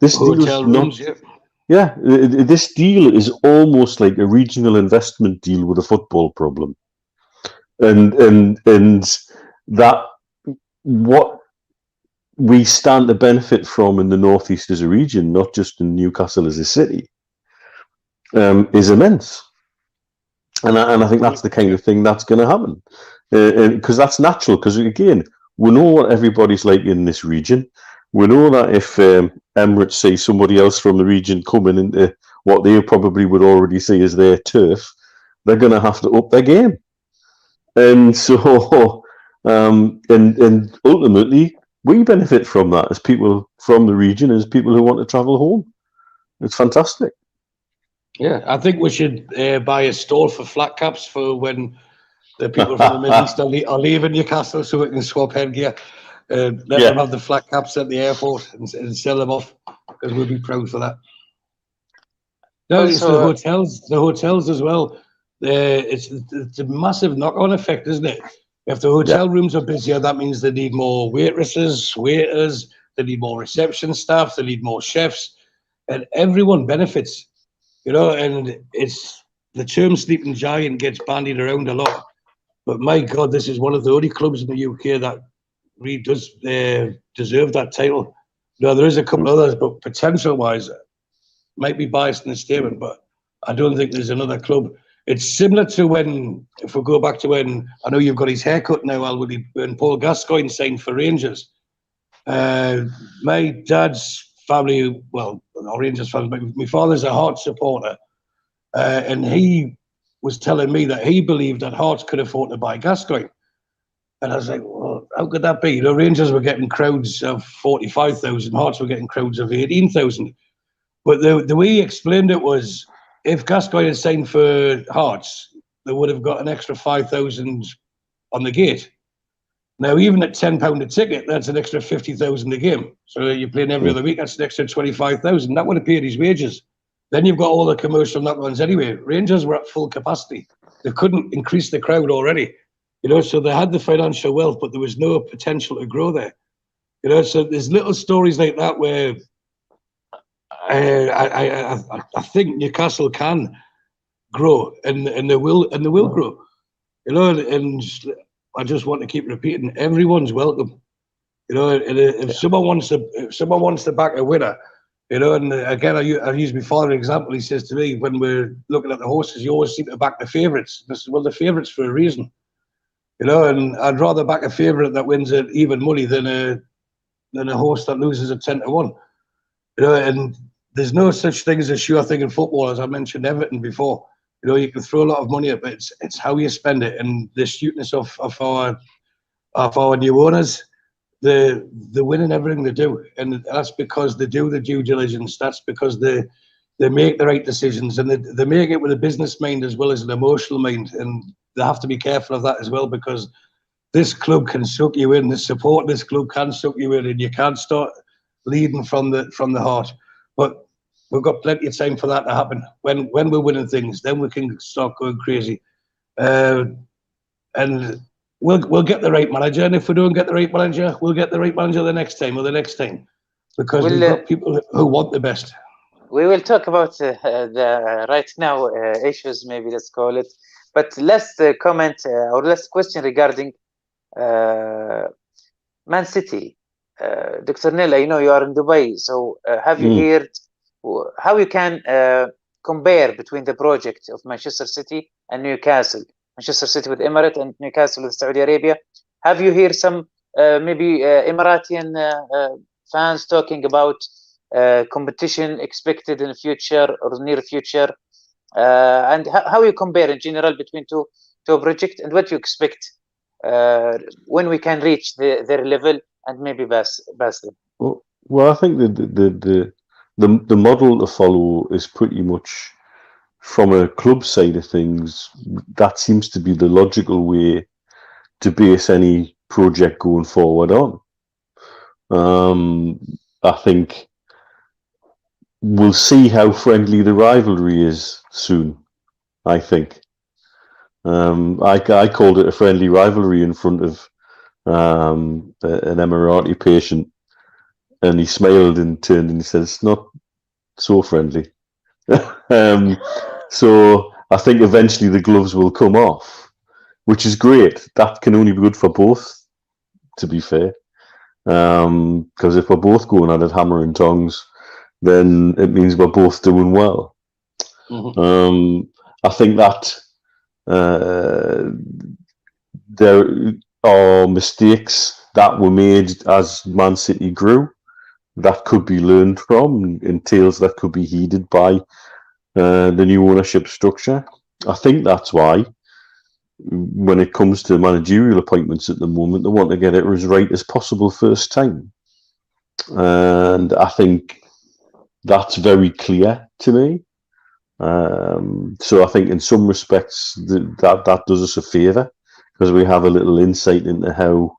This this deal is almost like a regional investment deal with a football problem, and that what we stand to benefit from in the Northeast as a region, not just in Newcastle as a city, is immense. And I think that's the kind of thing that's going to happen. Because that's natural, because again, we know what everybody's like in this region. We know that if Emirates see somebody else from the region coming into what they probably would already see as their turf, they're going to have to up their game. And so, and ultimately, we benefit from that as people from the region, as people who want to travel home. It's fantastic. Yeah, I think we should buy a stall for flat caps for when the people from the Middle East are leaving Newcastle, so we can swap headgear. Let them have the flat caps at the airport and sell them off, because we'll be proud for that. No, it's the hotels as well. It's a massive knock-on effect, isn't it? If the hotel rooms are busier, that means they need more waitresses, waiters, they need more reception staff, they need more chefs, and everyone benefits, and it's the term sleeping giant gets bandied around a lot. But my God, this is one of the only clubs in the UK that really does deserve that title. There is a couple others, but potential-wise, might be biased in the statement, but I don't think there's another club. It's similar to when, if we go back to when, I know you've got his haircut now, Al, when Paul Gascoigne signed for Rangers. My dad's family, well, not Rangers fans, but my father's a Hearts supporter, and he was telling me that he believed that Hearts could afford to buy Gascoigne. And I was like, well, how could that be? Rangers were getting crowds of 45,000, Hearts were getting crowds of 18,000. But the way he explained it was, if Gascoigne had signed for Hearts, they would have got an extra 5,000 on the gate. Now, even at £10 a ticket, that's an extra 50,000 a game. So you're playing every other week, that's an extra 25,000. That would have paid his wages. Then you've got all the commercial knock-ons anyway. Rangers were at full capacity. They couldn't increase the crowd already. So they had the financial wealth, but there was no potential to grow there. So there's little stories like that where I think Newcastle can grow, and they will grow. And I just want to keep repeating, everyone's welcome. And if someone wants to back a winner, and again, I use my father example. He says to me, when we're looking at the horses, you always seem to back the favourites. I said, well, the favourites for a reason. And I'd rather back a favourite that wins at even money than a horse that loses at 10-1. And there's no such thing as a sure thing in football, as I mentioned Everton before. You can throw a lot of money at it, but it's how you spend it, and the astuteness of our new owners. They're winning everything they do, and that's because they do the due diligence. That's because they make the right decisions, and they make it with a business mind as well as an emotional mind, and they have to be careful of that as well, because this club can suck you in. The support of this club can suck you in, and you can't start leading from the heart. But we've got plenty of time for that to happen. When we're winning things, then we can start going crazy. And we'll get the right manager, and if we don't get the right manager, we'll get the right manager the next time or the next time, because we've got people who want the best. We will talk about the right now issues, maybe let's call it. But let's comment or let's question regarding Man City. Dr. Neil, I know you are in Dubai, so have you heard how you can compare between the project of Manchester City and Newcastle? Manchester City with Emirates and Newcastle with Saudi Arabia. Have you heard some maybe Emiratian fans talking about competition expected in the future or near future? And how you compare in general between two projects, and what you expect when we can reach their level and maybe pass them? Well, I think the model to follow is pretty much, from a club side of things, that seems to be the logical way to base any project going forward on. I think we'll see how friendly the rivalry is soon, I think. I called it a friendly rivalry in front of an Emirati patient, and he smiled and turned and he said, "It's not so friendly." So I think eventually the gloves will come off, which is great. That can only be good for both, to be fair. Because if we're both going at it hammer and tongs, then it means we're both doing well. I think that there are mistakes that were made as Man City grew that could be learned from, and tales that could be heeded by the new ownership structure. I think that's why, when it comes to managerial appointments at the moment, they want to get it as right as possible first time. And I think that's very clear to me. So I think in some respects that does us a favour, because we have a little insight into how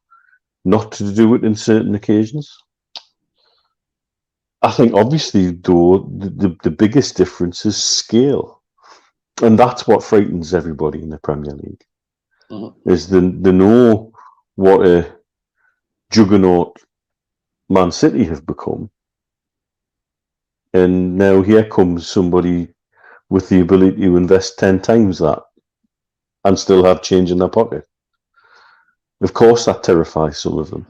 not to do it in certain occasions. I think obviously, though, the biggest difference is scale. And that's what frightens everybody in the Premier League. Is they know what a juggernaut Man City have become. And now here comes somebody with the ability to invest 10 times that and still have change in their pocket. Of course, that terrifies some of them.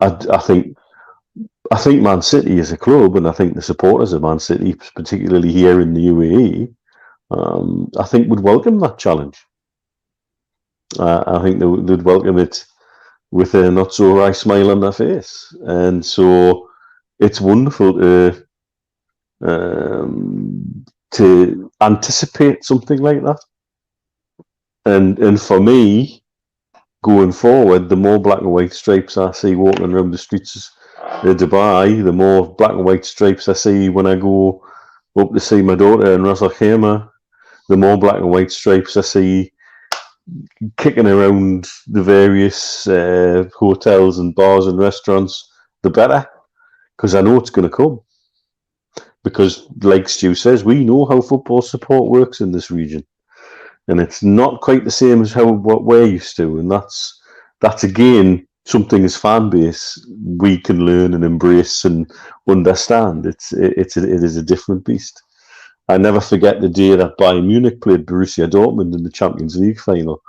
I think Man City is a club, and I think the supporters of Man City, particularly here in the UAE, I think would welcome that challenge. I think they'd welcome it with a not so wry smile on their face, and so it's wonderful to anticipate something like that. And for me, going forward, the more black and white stripes I see walking around the streets of Dubai, the more black and white stripes I see when I go up to see my daughter in Ras Al Khaimah, the more black and white stripes I see kicking around the various hotels and bars and restaurants, the better, because I know it's going to come. Because, like Stu says, we know how football support works in this region, and it's not quite the same as what we're used to. And that's again something as fan base we can learn and embrace and understand. It is a different beast. I never forget the day that Bayern Munich played Borussia Dortmund in the Champions League final,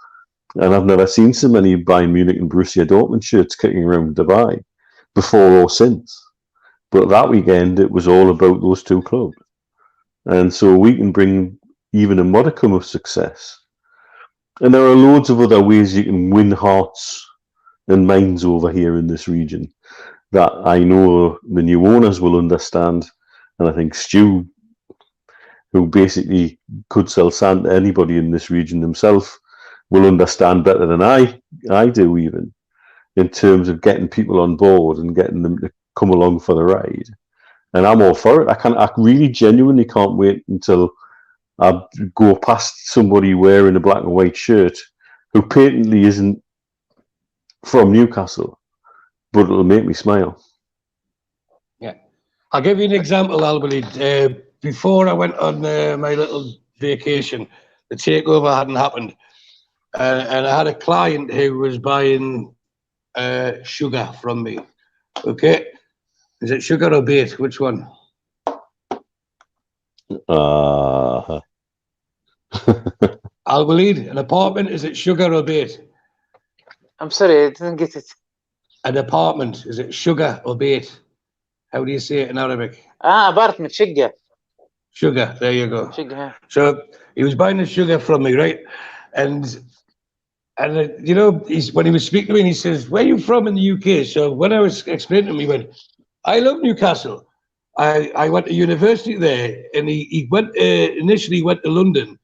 and I've never seen so many Bayern Munich and Borussia Dortmund shirts kicking around Dubai before or since. But that weekend, it was all about those two clubs. And so we can bring even a modicum of success. And there are loads of other ways you can win hearts and minds over here in this region that I know the new owners will understand. And I think Stu, who basically could sell sand to anybody in this region himself, will understand better than I do, even in terms of getting people on board and getting them to come along for the ride. And I'm all for it. I really genuinely can't wait until I go past somebody wearing a black and white shirt who patently isn't from Newcastle, but it'll make me smile. Yeah. I'll give you an example, Albany. Before I went on my little vacation, the takeover hadn't happened. and I had a client who was buying sugar from me. Okay, is it sugar or bait? Which one? وليد, an apartment, is it sugar or bait? I'm sorry, I didn't get it. An apartment, is it sugar or bait? How do you say it in Arabic? Apartment, شقة. Sugar, there you go. شقة. So he was buying the sugar from me, right? And you know, when he was speaking to me, and he says, "Where are you from in the UK?" So when I was explaining to him, he went, "I love Newcastle. I went to university there," and he went initially went to London,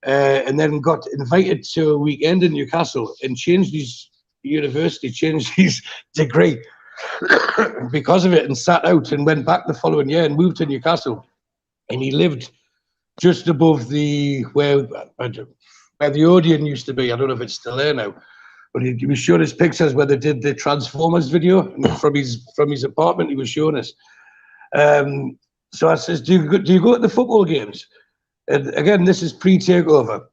and then got invited to a weekend in Newcastle and changed his university, changed his degree because of it, and sat out and went back the following year and moved to Newcastle, and he lived just above the where the Odeon used to be. I don't know if it's still there now, but he was showing us pictures where they did the Transformers video, and from his apartment he was showing us. So I says, do you go to the football games? And again, this is pre-takeover.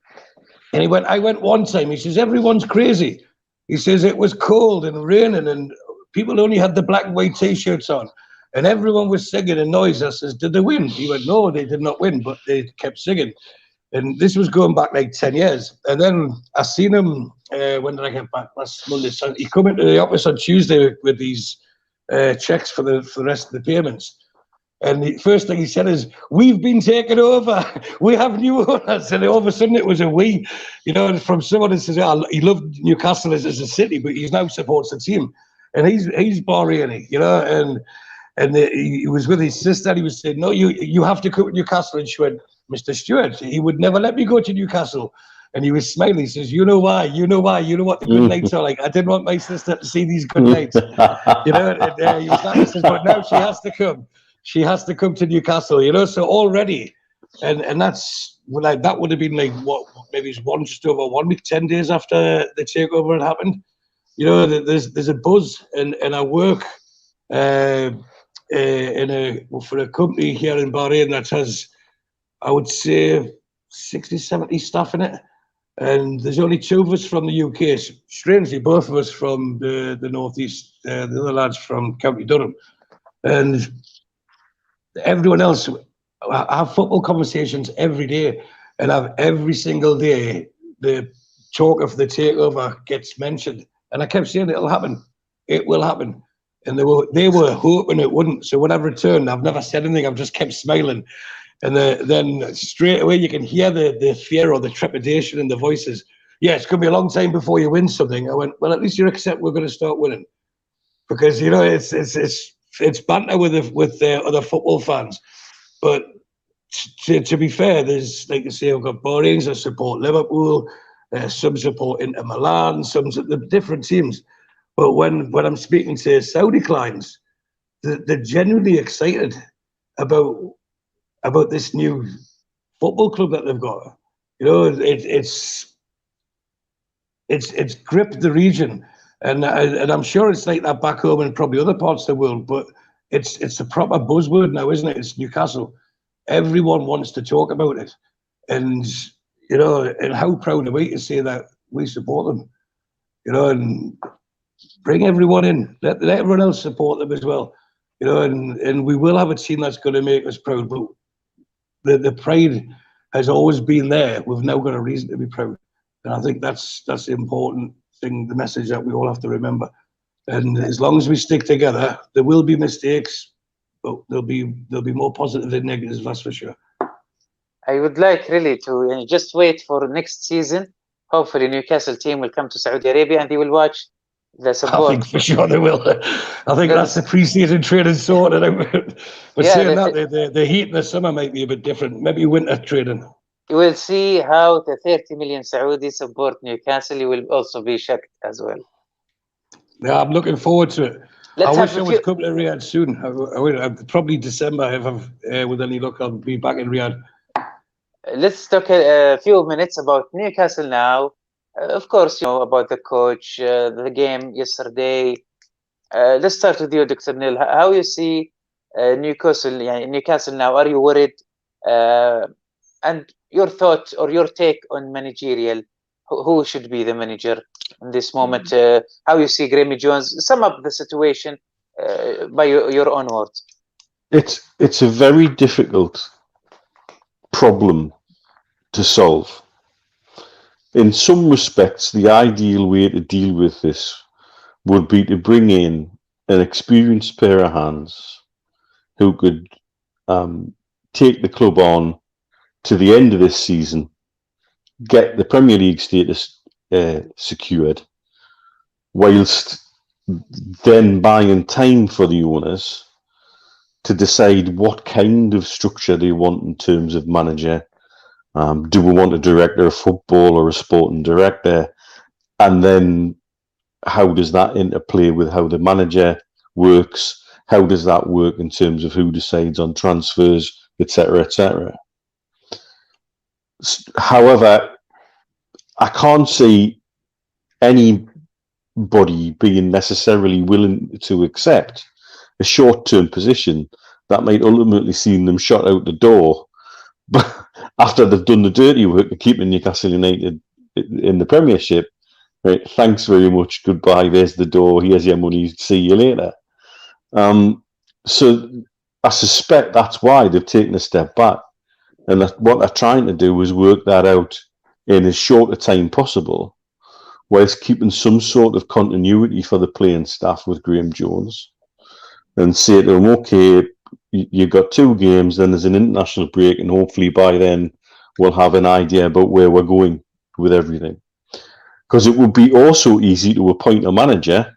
And he went, I went one time. He says, everyone's crazy. He says it was cold and raining and people only had the black and white T-shirts on. And everyone was singing and noise. I says, did they win? He went, no, they did not win, but they kept singing. And this was going back like 10 years. And then I seen him, when did I get back? Last Monday. So he come into the office on Tuesday with these checks for the rest of the payments. And the first thing he said is, we've been taken over. We have new owners. And all of a sudden it was a we, you know, from someone that says, oh, he loved Newcastle as a city, but he now supports the team. And he's Bahraini, you know, and he was with his sister. He was saying, no, you have to come to Newcastle. And she went, Mr. Stewart, he would never let me go to Newcastle. And he was smiling. He says, you know why? You know why? You know what the good nights are like. I didn't want my sister to see these good nights. You know, and he was like, he says, but now she has to come. She has to come to Newcastle, you know. So already, and that's like that would have been like what, maybe it's just over 1 week, 10 days after the takeover had happened. You know, there's a buzz, and I work for a company here in Bahrain that has, I would say, 60, 70 staff in it, and there's only 2 of us from the UK. Strangely, both of us from the northeast. The other lads from County Durham, and everyone else. I have football conversations every day, and every single day the talk of the takeover gets mentioned. And I kept saying it'll happen, it will happen, and they were hoping it wouldn't. So when I've returned, I've never said anything. I've just kept smiling, and then straight away you can hear the fear or the trepidation in the voices. Yeah, it's going to be a long time before you win something. I went, well, at least you accept we're going to start winning, because you know it's banter with other football fans. But to be fair, there's, like I say, I've got Bahrains that support Liverpool, some support Inter Milan, some the different teams. But when I'm speaking to Saudi clients, they're genuinely excited about this new football club that they've got. You know, it's gripped the region. And I'm sure it's like that back home and probably other parts of the world, but it's a proper buzzword now, isn't it? It's Newcastle. Everyone wants to talk about it, and you know, and how proud are we to say that we support them, you know, and bring everyone in. Let everyone else support them as well, you know, and we will have a team that's going to make us proud. But the pride has always been there. We've now got a reason to be proud, and I think that's the important thing, the message that we all have to remember. And as long as we stick together, there will be mistakes, but there'll be more positive than negatives, that's for sure. I would like really to just wait for next season. Hopefully Newcastle team will come to Saudi Arabia and they will watch the support. I think for sure they will. I think that's the pre-season training sorted out. But yeah, saying that, the heat in the summer might be a bit different. Maybe winter training. You will see how the 30 million Saudi support Newcastle. You will also be shocked as well. Yeah, I'm looking forward to it. I wish I was coming to Riyadh soon. Probably December, if I've, with any luck, I'll be back in Riyadh. Let's talk a few minutes about Newcastle now. Of course, you know about the coach, the game yesterday. Let's start with you, Dr. Neil. How you see Newcastle now? Are you worried? And your thought or your take on managerial who should be the manager in this moment? How you see Graeme Jones? Sum up the situation by your own words. It's a very difficult problem to solve. In some respects, the ideal way to deal with this would be to bring in an experienced pair of hands who could take the club on to the end of this season, get the Premier League status secured, whilst then buying time for the owners to decide what kind of structure they want in terms of manager. Do we want a director of football or a sporting director? And then how does that interplay with how the manager works? How does that work in terms of who decides on transfers, etc., etc.? However, I can't see anybody being necessarily willing to accept a short-term position that might ultimately see them shot out the door, but after they've done the dirty work of keeping Newcastle United in the Premiership. Right, thanks very much, goodbye, there's the door, here's your money, see you later. So I suspect that's why they've taken a step back, and what they're trying to do is work that out in as short a time possible, whilst keeping some sort of continuity for the playing staff with Graeme Jones, and say to them, okay, you've got 2 games, then there's an international break, and hopefully by then we'll have an idea about where we're going with everything. Because it would be also easy to appoint a manager,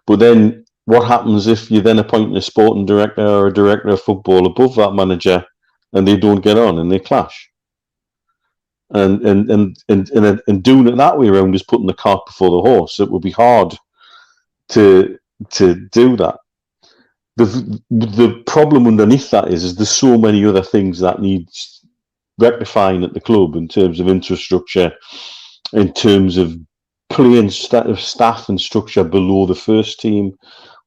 but then what happens if you then appoint a sporting director or a director of football above that manager, and they don't get on and they clash? And doing it that way around is putting the cart before the horse. It would be hard to do that. The problem underneath that is there's so many other things that needs rectifying at the club in terms of infrastructure, in terms of playing staff and structure below the first team.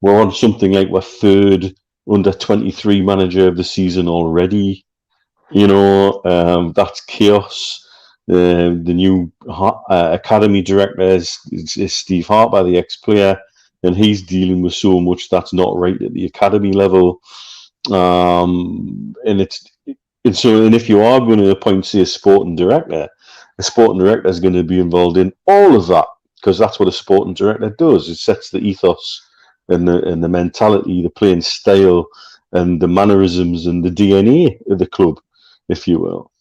We're on something like we're 3rd under 23 manager of the season already. You know, that's chaos. The new academy director is Steve Harper, the ex-player, and he's dealing with so much that's not right at the academy level. And if you are going to appoint, say, a sporting director is going to be involved in all of that, because that's what a sporting director does. It sets the ethos and the mentality, the playing style, and the mannerisms and the DNA of the club, if you will.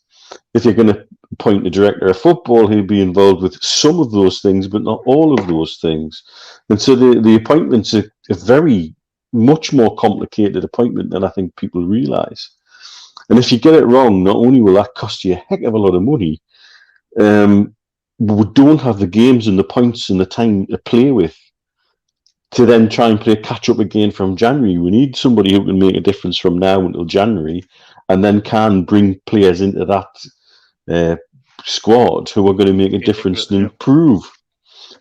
If you're going to appoint a director of football, he'll be involved with some of those things, but not all of those things. And so the appointment's a very much more complicated appointment than I think people realise. And if you get it wrong, not only will that cost you a heck of a lot of money, we don't have the games and the points and the time to play with to then try and play catch up again from January. We need somebody who can make a difference from now until January, and then can bring players into that squad who are going to make a difference and improve.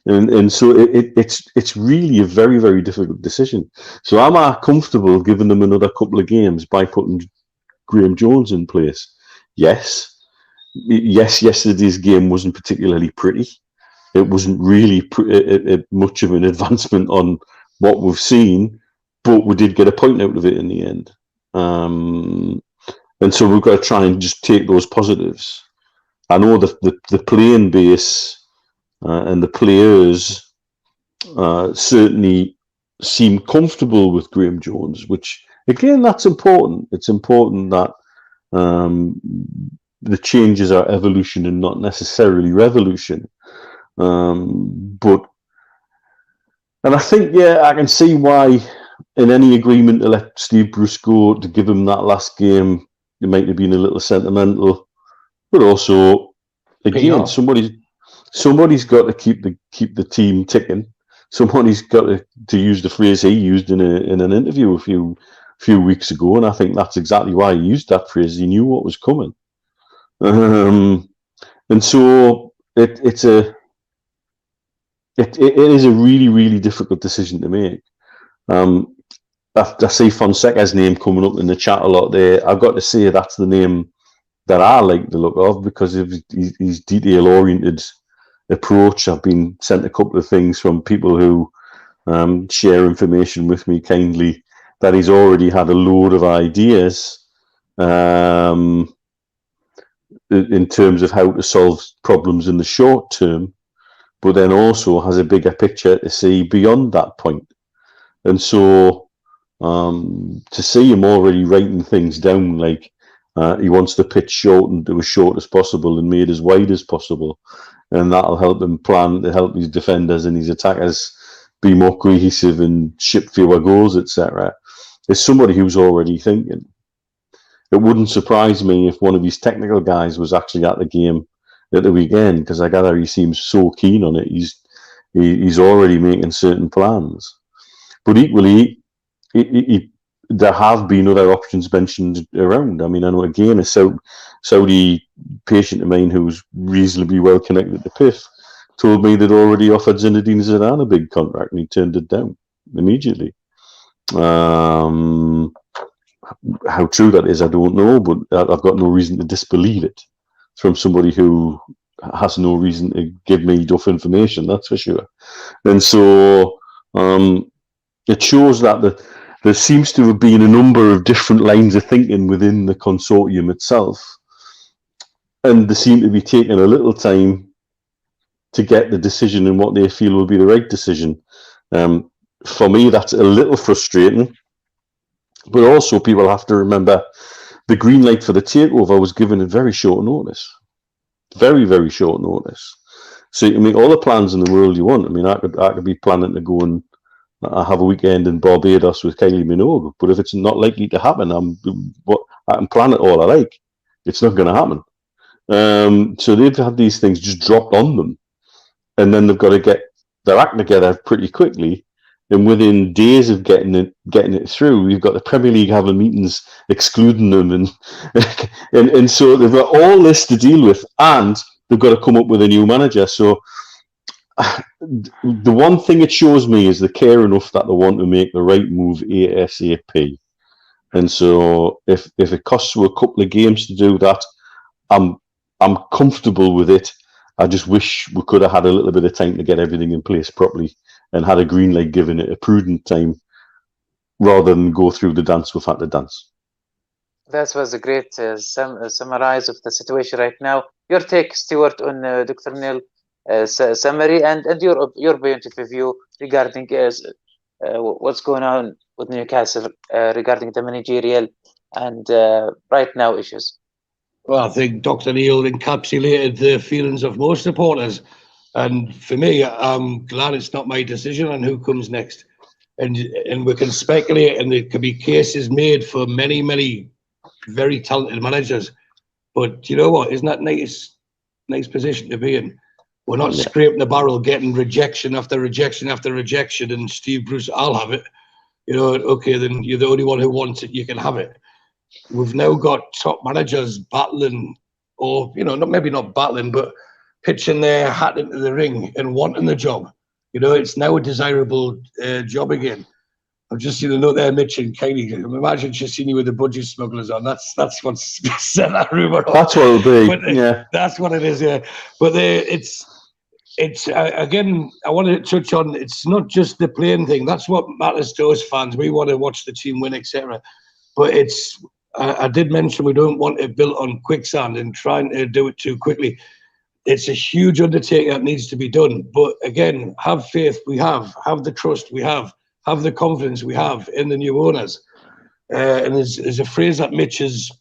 And so it's really a very, very difficult decision. So am I comfortable giving them another couple of games by putting Graeme Jones in place? Yes. Yes, yesterday's game wasn't particularly pretty. It wasn't really much of an advancement on what we've seen, but we did get a point out of it in the end. And so we've got to try and just take those positives. I know the playing base and the players certainly seem comfortable with Graeme Jones, which, again, that's important. It's important that the changes are evolution and not necessarily revolution. And I think, yeah, I can see why in any agreement to let Steve Bruce go, to give him that last game, it might have been a little sentimental, but also, again, somebody's got to keep the team ticking. Somebody's got to use the phrase he used in an interview a few weeks ago, and I think that's exactly why he used that phrase. He knew what was coming, and so it is a really, really difficult decision to make. I see Fonseca's name coming up in the chat a lot there. I've got to say that's the name that I like the look of because of his detail-oriented approach. I've been sent a couple of things from people who share information with me kindly that he's already had a load of ideas in terms of how to solve problems in the short term, but then also has a bigger picture to see beyond that point. And so to see him already writing things down, like he wants the pitch shortened to as short as possible and made as wide as possible, and that'll help him plan to help his defenders and his attackers be more cohesive and ship fewer goals, etc. There's somebody who's already thinking. It wouldn't surprise me if one of his technical guys was actually at the game at the weekend, because I gather he seems so keen on it. He's already making certain plans. But equally, there have been other options mentioned around. I mean, I know again a Saudi patient of mine who's reasonably well connected to PIF told me they'd already offered Zinedine Zidane a big contract and he turned it down immediately. How true that is, I don't know, but I've got no reason to disbelieve it from somebody who has no reason to give me enough information, that's for sure. And so it shows that there seems to have been a number of different lines of thinking within the consortium itself, and they seem to be taking a little time to get the decision and what they feel will be the right decision. For me, that's a little frustrating, but also people have to remember the green light for the takeover was given at very short notice. Very, very short notice. So you can make all the plans in the world you want. I mean, I could be planning to go and have a weekend in Barbados with Kylie Minogue, but if it's not likely to happen, I can plan it all I like. It's not going to happen. So they've had these things just dropped on them, and then they've got to get their act together pretty quickly. And within days of getting it through, we've got the Premier League having meetings excluding them, and so they've got all this to deal with, and they've got to come up with a new manager. So the one thing it shows me is they care enough that they want to make the right move ASAP. And so if it costs you a couple of games to do that, I'm comfortable with it. I just wish we could have had a little bit of time to get everything in place properly and had a green light given it a prudent time rather than go through the dance we've had to dance. That was a great summarize of the situation right now. Your take, Stuart, on Dr. Neil summary and your point of view regarding what's going on with Newcastle regarding the managerial and right now issues. Well, I think Dr. Neil encapsulated the feelings of most supporters. And for me, I'm glad it's not my decision on who comes next. And we can speculate, and there could be cases made for many, many very talented managers. But you know what? Isn't that nice position to be in? We're not scraping the barrel, getting rejection after rejection after rejection. And Steve Bruce, I'll have it. You know, okay, then you're the only one who wants it. You can have it. We've now got top managers battling, or maybe not battling, but pitching their hat into the ring and wanting the job. You know, it's now a desirable job again. I've just seen a note there, Mitch and Kylie. Imagine just seeing you with the budget smugglers on. That's what's set that rumour off. That's what it'll be. Yeah, that's what it is. Yeah, but it's again. I want to touch on. It's not just the playing thing. That's what matters to us fans. We want to watch the team win, etc. But it's. I did mention we don't want it built on quicksand and trying to do it too quickly. It's a huge undertaking that needs to be done. But again, have faith. We have the trust. We have the confidence we have in the new owners. And there's a phrase that Mitch is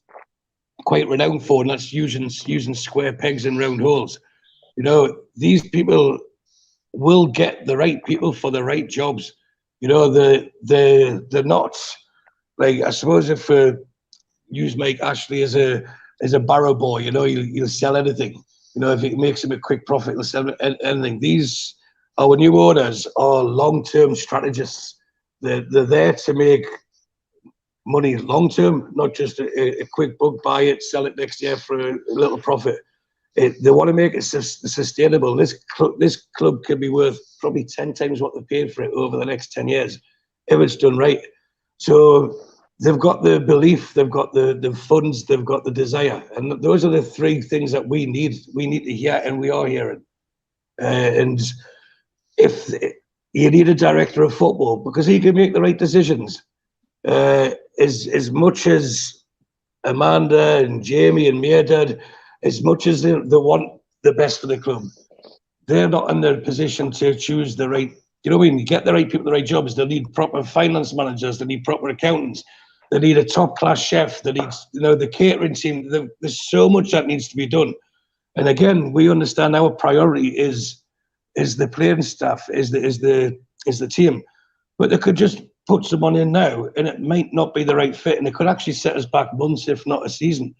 quite renowned for, and that's using square pegs in round holes. You know, these people will get the right people for the right jobs. You know, they're not like, I suppose if use Mike Ashley as a barrow boy, you know, he'll sell anything. You know, if it makes him a quick profit, he'll sell anything. These our new owners are long-term strategists. They're there to make money long-term, not just a quick buck, buy it, sell it next year for a little profit. They want to make it sustainable. This club could be worth probably 10 times what they paid for it over the next 10 years if it's done right. So they've got the belief, they've got the funds, they've got the desire, and those are the three things that we need. We need to hear, and we are hearing. And if you need a director of football because he can make the right decisions, as much as Amanda and Jamie and Mairdad, as much as they want the best for the club, they're not in their position to choose the right. You know what I mean? You get the right people, the right jobs. They need proper finance managers. They need proper accountants. They need a top-class chef. They need, the catering team. There's so much that needs to be done. And again, we understand our priority is the playing staff, is the team. But they could just put someone in now, and it might not be the right fit, and it could actually set us back months, if not a season,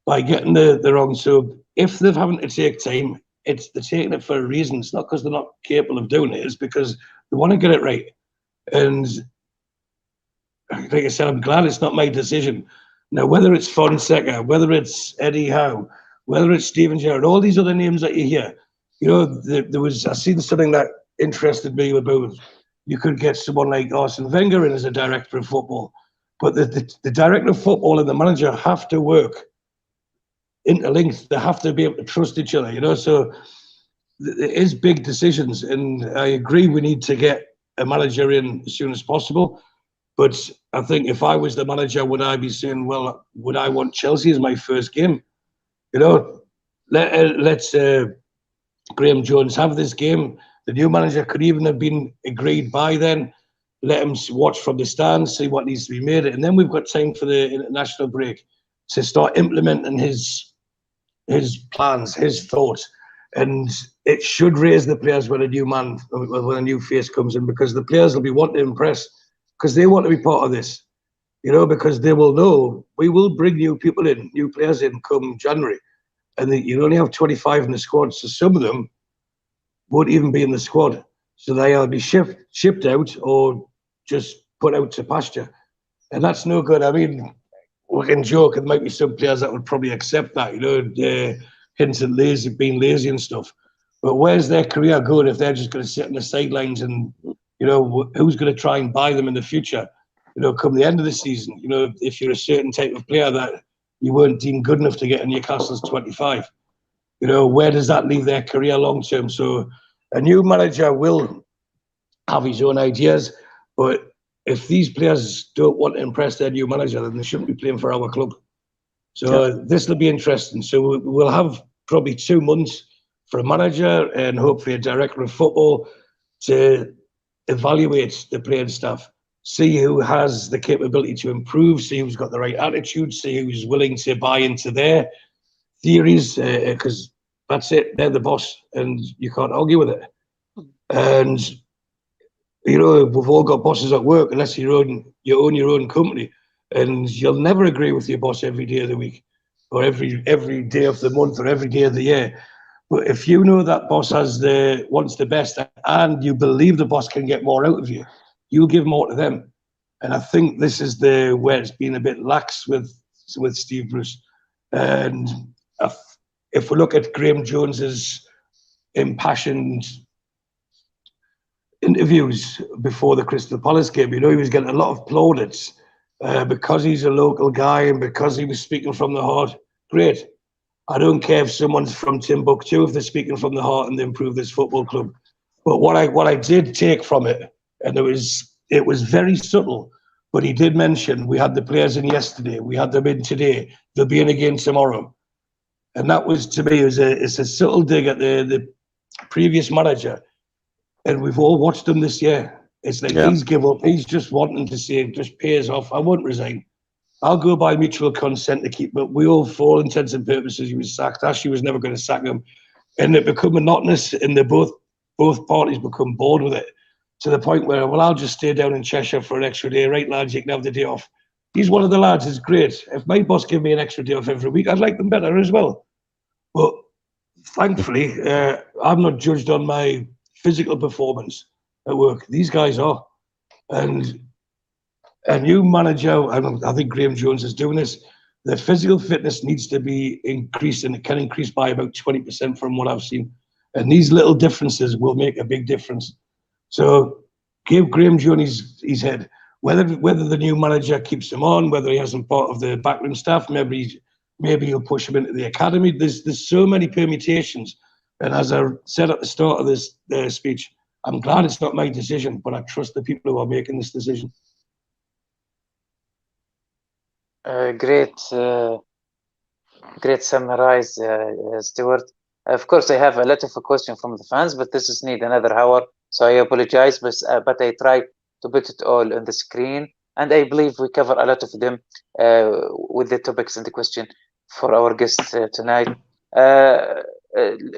by getting the wrong sub. If they're having to take time, they're taking it for a reason. It's not because they're not capable of doing it. It's because they want to get it right. And like I said, I'm glad it's not my decision. Now, whether it's Fonseca, whether it's Eddie Howe, whether it's Steven Gerrard, all these other names that you hear, I seen something that interested me about, you could get someone like Arsene Wenger in as a director of football, but the director of football and the manager have to work interlinked. They have to be able to trust each other, so it is big decisions. And I agree we need to get a manager in as soon as possible. But I think if I was the manager, would I be saying, well, would I want Chelsea as my first game? Let's Graham Jones have this game. The new manager could even have been agreed by then. Let him watch from the stands, see what needs to be made. And then we've got time for the international break to start implementing his plans, his thoughts. And it should raise the players when a new face comes in, because the players will be wanting to impress, because they want to be part of this, because they will know we will bring new people in, new players in come January. And you only have 25 in the squad, so some of them won't even be in the squad. So they'll be shipped out or just put out to pasture. And that's no good. I mean, we can joke, there might be some players that would probably accept that, hints at being lazy and stuff. But where's their career going if they're just going to sit on the sidelines and, who's going to try and buy them in the future? Come the end of the season, if you're a certain type of player that you weren't deemed good enough to get in Newcastle's 25, where does that leave their career long term? So a new manager will have his own ideas, but if these players don't want to impress their new manager, then they shouldn't be playing for our club. So this will be interesting. So we'll have probably 2 months for a manager and hopefully a director of football to evaluate the playing staff, see who has the capability to improve, see who's got the right attitude, see who's willing to buy into their theories, because that's it. They're the boss, and you can't argue with it. And we've all got bosses at work, unless you own your own company, and you'll never agree with your boss every day of the week, or every day of the month, or every day of the year. But if you know that boss wants the best, and you believe the boss can get more out of you, you'll give more to them. And I think this is where it's been a bit lax with Steve Bruce. And if we look at Graham Jones's impassioned interviews before the Crystal Palace game, he was getting a lot of plaudits because he's a local guy and because he was speaking from the heart. Great. I don't care if someone's from Timbuktu, if they're speaking from the heart and they improve this football club. But what I did take from it, and it was very subtle, but he did mention we had the players in yesterday, we had them in today, they'll be in again tomorrow. And that was, to me, it's a subtle dig at the previous manager. And we've all watched him this year. It's like he's give up. He's just wanting to say, just pays off. I won't resign. I'll go by mutual consent to keep. But we all, for all intents and purposes, he was sacked. Ashley was never going to sack him. And it became monotonous, and both parties become bored with it, to the point where, well, I'll just stay down in Cheshire for an extra day. Right, lads, you can have the day off. He's one of the lads. It's great. If my boss gave me an extra day off every week, I'd like them better as well. But thankfully, I'm not judged on my physical performance at work. These guys are. And a new manager, I think Graham Jones is doing this, the physical fitness needs to be increased, and it can increase by about 20% from what I've seen. And these little differences will make a big difference. So give Graham Jones his head. whether the new manager keeps him on, whether he hasn't part of the backroom staff, maybe he'll push him into the academy. There's so many permutations. And as I said at the start of this speech, I'm glad it's not my decision, but I trust the people who are making this decision. Great summarize, Stuart. Of course, I have a lot of questions from the fans, but this is need another hour, so I apologize. But I try to put it all on the screen, and I believe we cover a lot of them with the topics and the question for our guests tonight.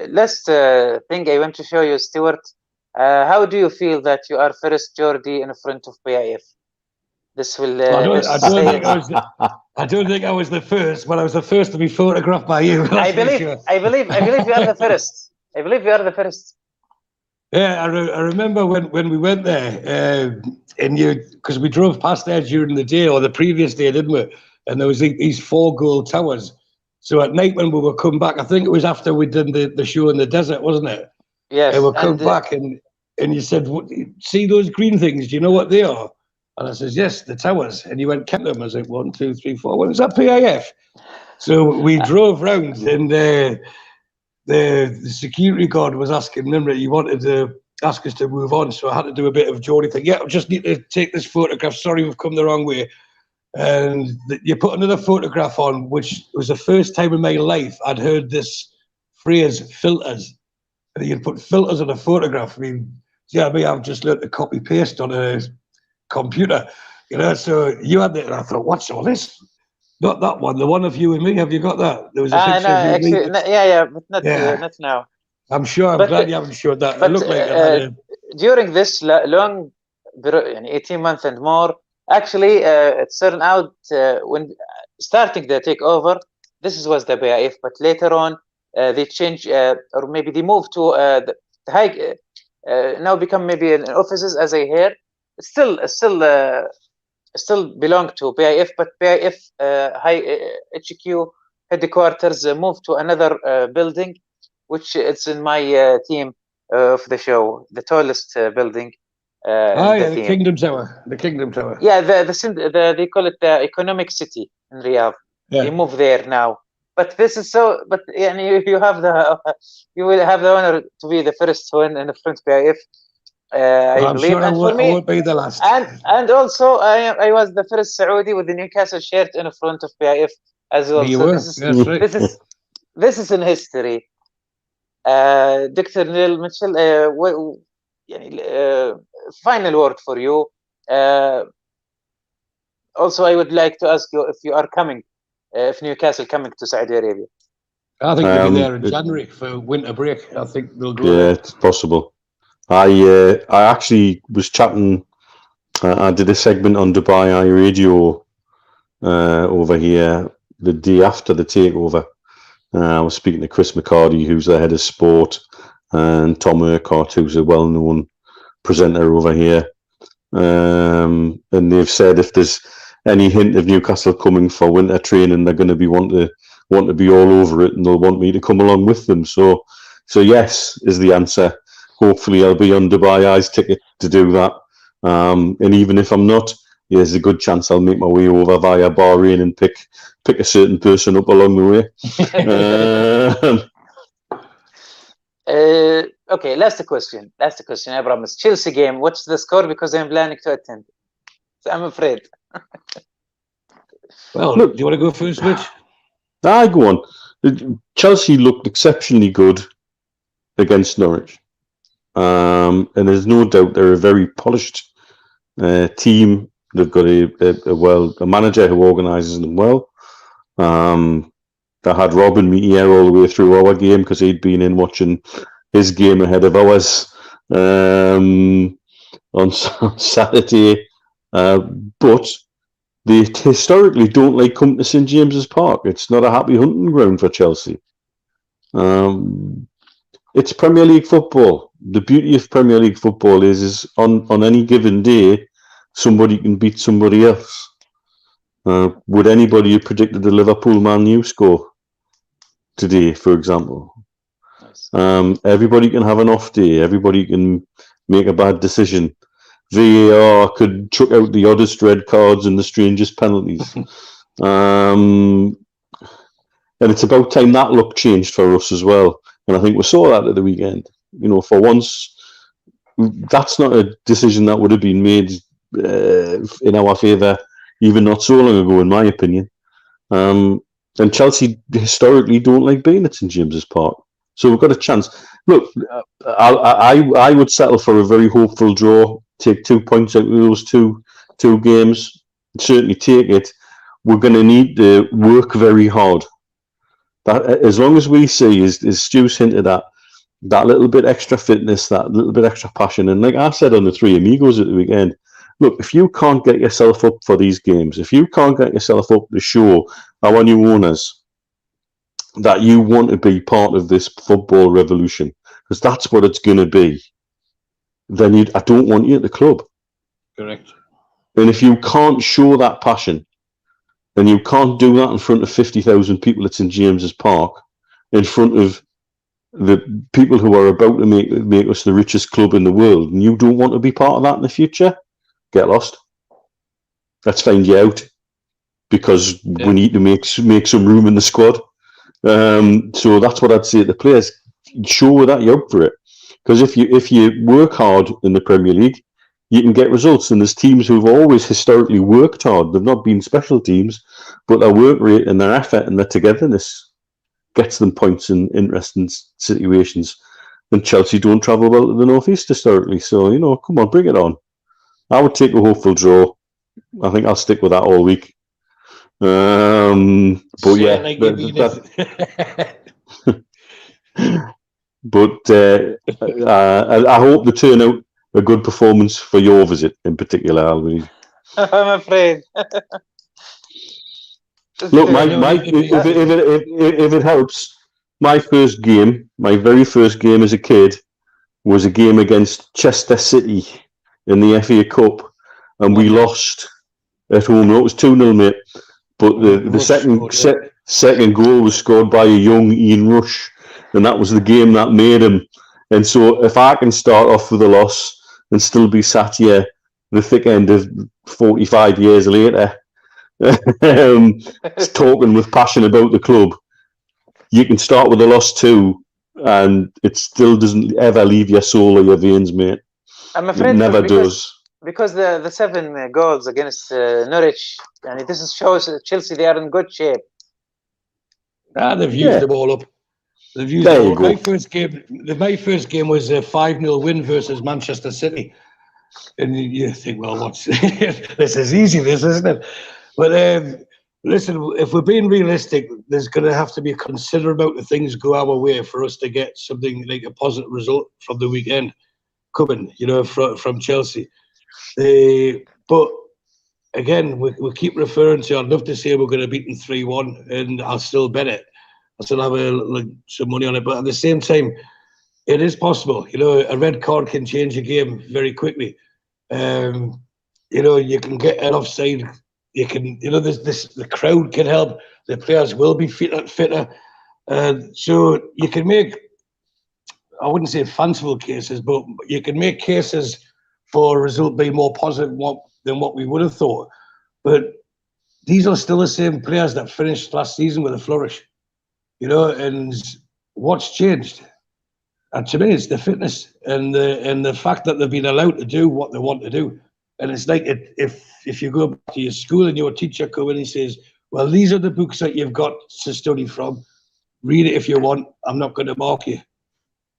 Last thing I want to show you, Stuart. How do you feel that you are first Geordie in front of PIF? This will. I don't think I was the first, but I was the first to be photographed by you. I believe you are the first. I believe you are the first. Yeah, I remember when we went there, and because we drove past there during the day or the previous day, didn't we? And there was these 4 gold towers. So at night when we were coming back, I think it was after we did the show in the desert, wasn't it? Yes. And we'll come back and you said, see those green things? Do you know what they are? And I says, yes, the towers. And you went, count them. I was like, 1, 2, 3, 4. Well, is that PIF? So we drove round, and the security guard was asking them that he wanted to ask us to move on. So I had to do a bit of Geordie thing. Yeah, I just need to take this photograph. Sorry, we've come the wrong way. And you put another photograph on, which was the first time in my life I'd heard this phrase, filters. And you'd put filters on a photograph. I mean, I've just learned to copy paste on a computer, so you had it, and I thought, what's all this? Not that one, the one of you and me. Have you got that? There was a picture of you and me. But not now. I'm sure. I'm glad you haven't showed that. It looked like during this long 18 months and more, actually, it turned out when starting the takeover, this was the PIF, but later on they changed, or maybe they moved to the high, now become maybe in offices, as I heard. Still belong to PIF, but PIF high HQ headquarters moved to another building, which it's in my team of the show, the tallest building. The Kingdom Tower. The Kingdom Tower. Yeah, they call it the Economic City in Riyadh. Yeah. They move there now. But this is so. But you will have the honor to be the first one in the front PIF. I'm sure I won't be the last. And also, I was the first Saudi with the Newcastle shirt in front of PIF as well. You so were. This is in history. Dr. Neil Mitchell, final word for you. Also, I would like to ask you if you are coming, if Newcastle coming to Saudi Arabia. I think they'll be there in January for winter break. I think they'll go. Yeah, it's possible. I actually was chatting. I did a segment on Dubai Eye Radio over here the day after the takeover. I was speaking to Chris McCarty, who's the head of sport, and Tom Urquhart, who's a well-known presenter over here. And they've said if there's any hint of Newcastle coming for winter training, they're going to be want to be all over it, and they'll want me to come along with them. So yes is the answer. Hopefully, I'll be on Dubai Eye's ticket to do that. And even if I'm not, there's a good chance I'll make my way over via Bahrain and pick a certain person up along the way. Okay, last question. I promise. Chelsea game. What's the score? Because I'm planning to attend. So I'm afraid. Well, look, do you want to go first, Mitch? I go on. Chelsea looked exceptionally good against Norwich. And there's no doubt they're a very polished team. They've got a manager who organises them well. They had Robin meet here all the way through our game because he'd been in watching his game ahead of ours on Saturday. But they historically don't like coming to St James's Park. It's not a happy hunting ground for Chelsea. It's Premier League football. The beauty of Premier League football is on any given day, somebody can beat somebody else. Would anybody have predicted the Liverpool Man U score today, for example? Everybody can have an off day. Everybody can make a bad decision. VAR could chuck out the oddest red cards and the strangest penalties. And it's about time that look changed for us as well. And I think we saw that at the weekend. You know, for once, that's not a decision that would have been made in our favour even not so long ago, in my opinion. And Chelsea historically don't like being at St James's Park. So we've got a chance. Look, I would settle for a very hopeful draw, take 2 points out of those two games, certainly take it. We're going to need to work very hard. That, as long as we see, as Stu's hinted at, that little bit extra fitness, that little bit extra passion. And like I said on the Three Amigos at the weekend, look, if you can't get yourself up for these games, if you can't get yourself up to show our new owners that you want to be part of this football revolution, because that's what it's going to be, then I don't want you at the club. Correct. And if you can't show that passion, and you can't do that in front of 50,000 people at St James's Park, in front of the people who are about to make us the richest club in the world, and you don't want to be part of that in the future, get lost. Let's find you out, because we need to make some room in the squad. So that's what I'd say to the players: show that you're up for it. Because if you work hard in the Premier League, you can get results. And there's teams who've always historically worked hard. They've not been special teams, but their work rate and their effort and their togetherness gets them points in interesting situations. And Chelsea don't travel well to the North East historically. So, you know, come on, bring it on. I would take a hopeful draw. I think I'll stick with that all week. But yeah, I hope they turn out a good performance for your visit in particular, Alvin. I'm afraid. Look, if it helps, my very first game as a kid was a game against Chester City in the FA Cup, and we lost at home. No, it was 2-0, mate. But the second goal was scored by a young Ian Rush, and that was the game that made him. And so if I can start off with a loss and still be sat here the thick end of 45 years later, talking with passion about the club, you can start with a loss too, and it still doesn't ever leave your soul or your veins, mate. I'm afraid it never does. Because the 7 goals against Norwich, and this shows Chelsea they are in good shape. They've used them all up. They've used them all up. My first game was a 5-0 win versus Manchester City. And you think, well, what's this is easy, this, isn't it? But listen, if we're being realistic, there's going to have to be a considerable amount of things go our way for us to get something like a positive result from the weekend coming, you know, from Chelsea. But again, we keep referring to, I'd love to say we're going to beat them 3-1, and I'll still bet it. I'll still have some money on it. But at the same time, it is possible. You know, a red card can change a game very quickly. You know, you can get an offside. You can, you know, the crowd can help. The players will be fitter. So you can make, I wouldn't say fanciful cases, but you can make cases for a result being more positive than what we would have thought. But these are still the same players that finished last season with a flourish, you know. And what's changed? And to me, it's the fitness and the fact that they've been allowed to do what they want to do. And it's like if you go back to your school and your teacher comes in and he says, "Well, these are the books that you've got to study from. Read it if you want. I'm not going to mark you.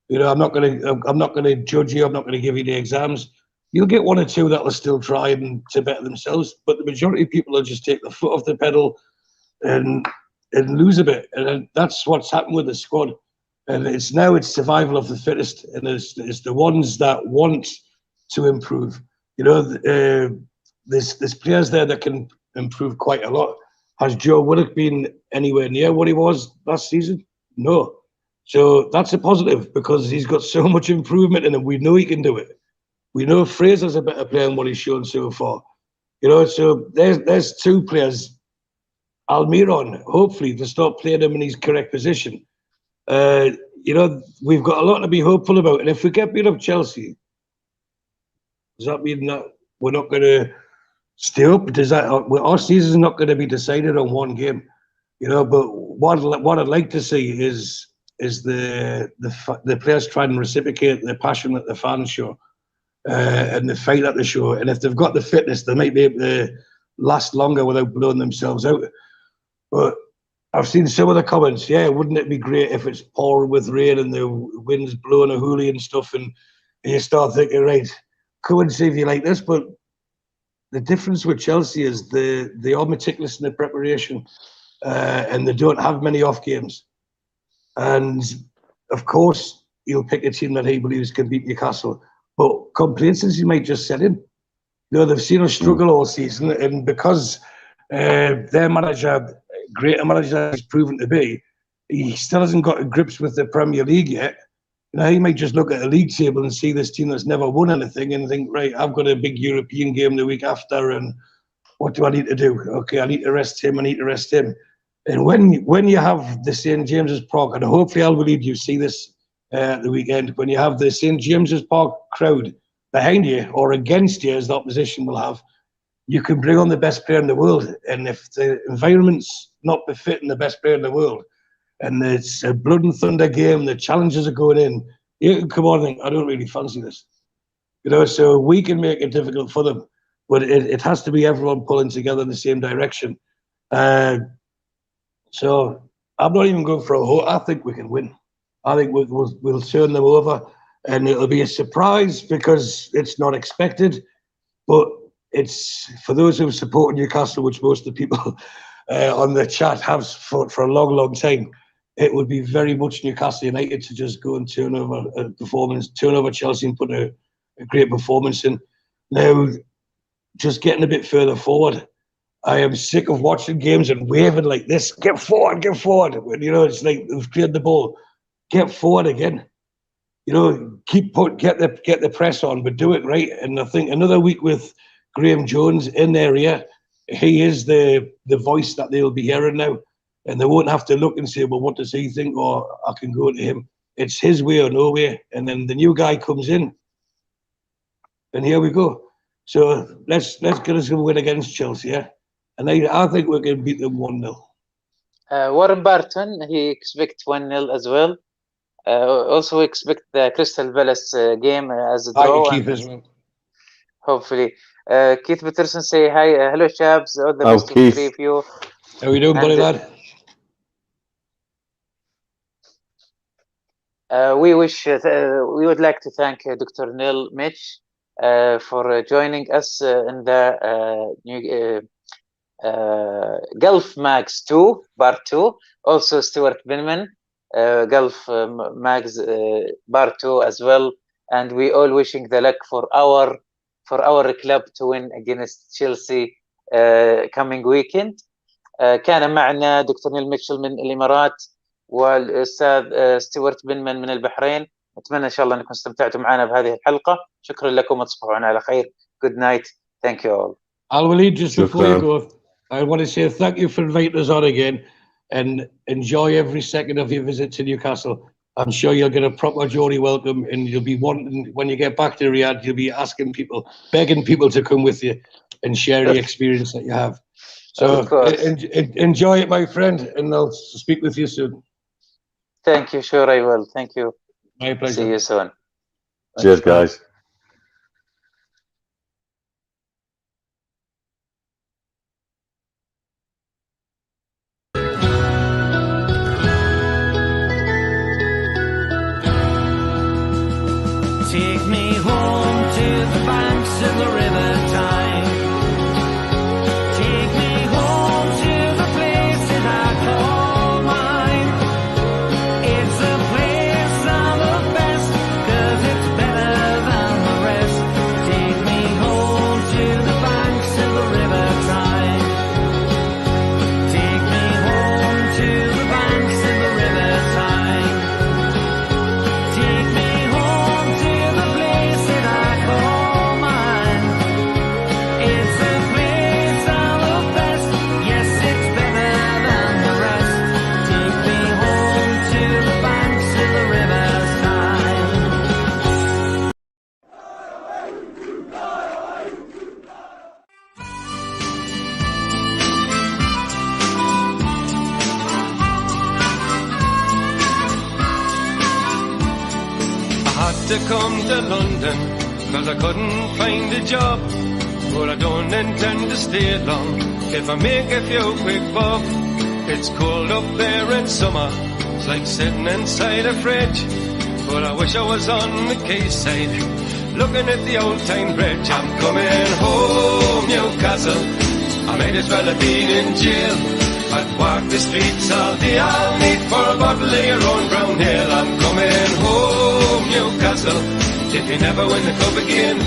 You know, I'm not going to judge you. I'm not going to give you the exams." You'll get 1 or 2 that will still try to better themselves, but the majority of people will just take the foot off the pedal and lose a bit. And that's what's happened with the squad. And it's survival of the fittest, and it's the ones that want to improve. You know, there's players there that can improve quite a lot. Has Joe Willock been anywhere near what he was last season? No. So that's a positive, because he's got so much improvement in him. We know he can do it. We know Fraser's a better player than what he's shown so far. You know, so there's 2 players. Almiron, hopefully, to start playing him in his correct position. You know, we've got a lot to be hopeful about. And if we get beat up Chelsea, Does that mean that we're not going to stay up? Does that our season's not going to be decided on one game? You know, but what I'd like to see is the players try and reciprocate the passion that the fans show and the fight at the show. And if they've got the fitness, they might be able to last longer without blowing themselves out. But I've seen some of the comments. Yeah, wouldn't it be great if it's pouring with rain and the wind's blowing a hoolie and stuff? And you start thinking, right, come and see if you like this. But the difference with Chelsea is they are meticulous in their preparation. And they don't have many off games. And of course, he'll pick a team that he believes can beat Newcastle. But complacency might just set in. You know, they've seen us struggle all season, and because their manager, greater manager, he's proven to be, he still hasn't got to grips with the Premier League yet. You know, he might just look at the league table and see this team that's never won anything and think, right, I've got a big European game the week after, and what do I need to do? Okay, I need to rest him. I need to rest him. And when you have the St. James's Park, and hopefully I'll believe you see this at the weekend, when you have the St. James's Park crowd behind you or against you, as the opposition will have, you can bring on the best player in the world. And if the environment's not befitting the best player in the world, and it's a blood and thunder game, the challenges are going in, you can come on and think, I don't really fancy this. You know, so we can make it difficult for them, but it has to be everyone pulling together in the same direction. So I'm not even going for a hope. I think we can win. I think we'll turn them over, and it'll be a surprise because it's not expected. But it's for those who have supported Newcastle, which most of the people on the chat have for a long, long time. It would be very much Newcastle United to just go and turn over Chelsea and put a great performance in. Now, just getting a bit further forward. I am sick of watching games and waving like this. Get forward, get forward. When, you know, it's like we've cleared the ball. Get forward again. You know, get the press on, but do it right. And I think another week with Graham Jones in their ear, he is the voice that they'll be hearing now. And they won't have to look and say, well, what does he think? Or I can go to him. It's his way or no way. And then the new guy comes in. And here we go. So let's get us a win against Chelsea, yeah? And I think we can beat them 1-0. Warren Barton, he expects 1-0 as well. Also expect the Crystal Palace game as a draw. Keith as well. Hopefully. Keith Peterson say hi. Hello, Shabs. All the best to the three of you. How are you doing, buddy lad? We would like to thank Dr. Neil Mitch for joining us in the Gulf Mags 2, Part 2. Also, Stuart Binman, Gulf Mags Part 2 as well. And we all wishing the luck for our club to win against Chelsea coming weekend. كان معنا دكتور نيل ميتشل من الإمارات والأستاذ ستيوارت بنمان من البحرين. أتمنى إن شاء الله أنكم استمتعتوا معنا بهذه الحلقة. شكرا لكم وتصبحون على خير. Good night. Thank you all. وليد, just before you go, I want to say thank you for inviting us on again, and enjoy every second of your visit to Newcastle. I'm sure you'll get a proper Geordie welcome, and you'll be wanting, when you get back to Riyadh, you'll be begging people to come with you and share the experience that you have. So enjoy it, my friend, and I'll speak with you soon. Thank you. Sure, I will. Thank you. My pleasure. See you soon. Cheers, guys. Take me home to the banks of the River Tyne. Take me home to the place that I call mine. It's a place of the best, 'cause it's better than to come to London, cause I couldn't find a job. But I don't intend to stay long. If I make a few quick bob, it's cold up there in summer. It's like sitting inside a fridge. But I wish I was on the quayside, looking at the old time bridge. I'm coming home, Newcastle. I might as well have been in jail. I'd walk the streets all day, I'll need for a bottle of your own brown ale. I'm coming home, Newcastle. If you never win the cup again,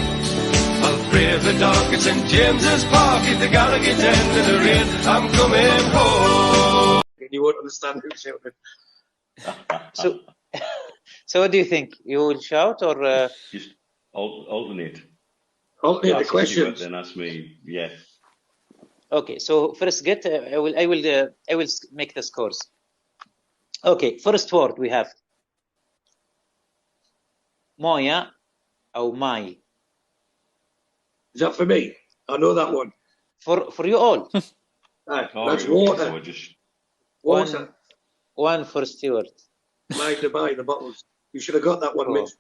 I'll brave the dark at St. James's Park if the Gallagher's end in the rain. I'm coming home. You won't understand who's shouting. So what do you think? You will shout or Just alternate. Alternate the Ask questions. you, then ask me. Yeah. okay? So first, I will make the scores. Okay, first word we have moya or mai. Is that for me? I know that one. For you all. Right, Oh, that's okay, water. So I just Water. One for Stuart. Mind to buy the bottles. You should have got that one, Oh. Mitch.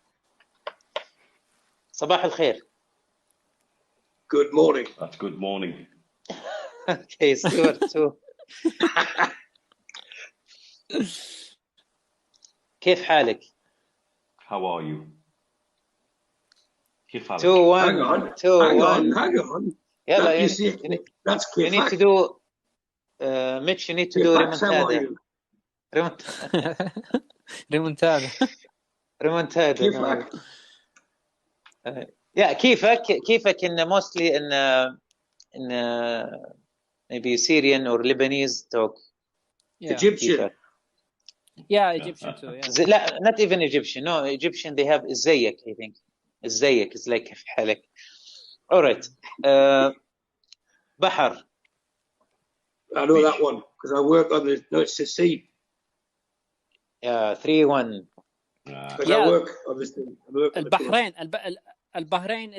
صباح الخير. Good morning. that's good morning. Okay, Stuart too. كيف حالك؟ How are you? كيف حالك? 2 1 Hang on. 2 Hang 1 on. Hang on. يلا That, you you, see, that's you quick. need to do Mitch, you need to do How are remontada. you? ريمونتادا. remontada. كيفك؟ Yeah, كيفك in mostly in maybe Syrian or Lebanese talk. Yeah. Egyptian. كيفك. Yeah, Egyptian too. Yeah. لا, not even Egyptian. No, Egyptian they have ازيك, I think. ازيك is like كيف حالك. All right. بحر. I know that one because I work on the. No, it's the sea. Yeah, 3 1. Because Yeah. I work on this thing. I work on the coast. البحرين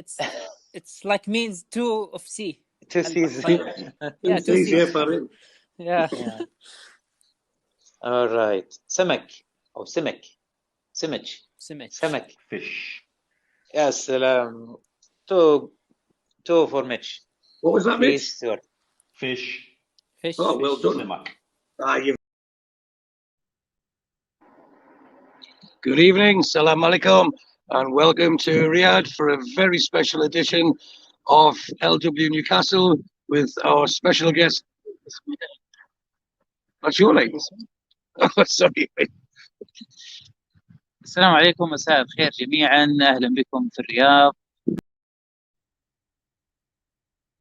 it's like means two of sea. 2 seasons. Yeah, two Seas, yeah, seas. Farid. Yeah. All right. سمك أو سمك. سمك. سمك. Fish. يا سلام. 2 for Mitch. What was that, 3 Mitch? Stuart. Fish. Fish. Oh, well done. Simak. You. Good evening, salam alaikum, and welcome to Riyadh for a very special edition of LW Newcastle with our special guest. What's your name? Oh, sorry. السلام عليكم، مساء الخير جميعا، اهلا بكم في الرياض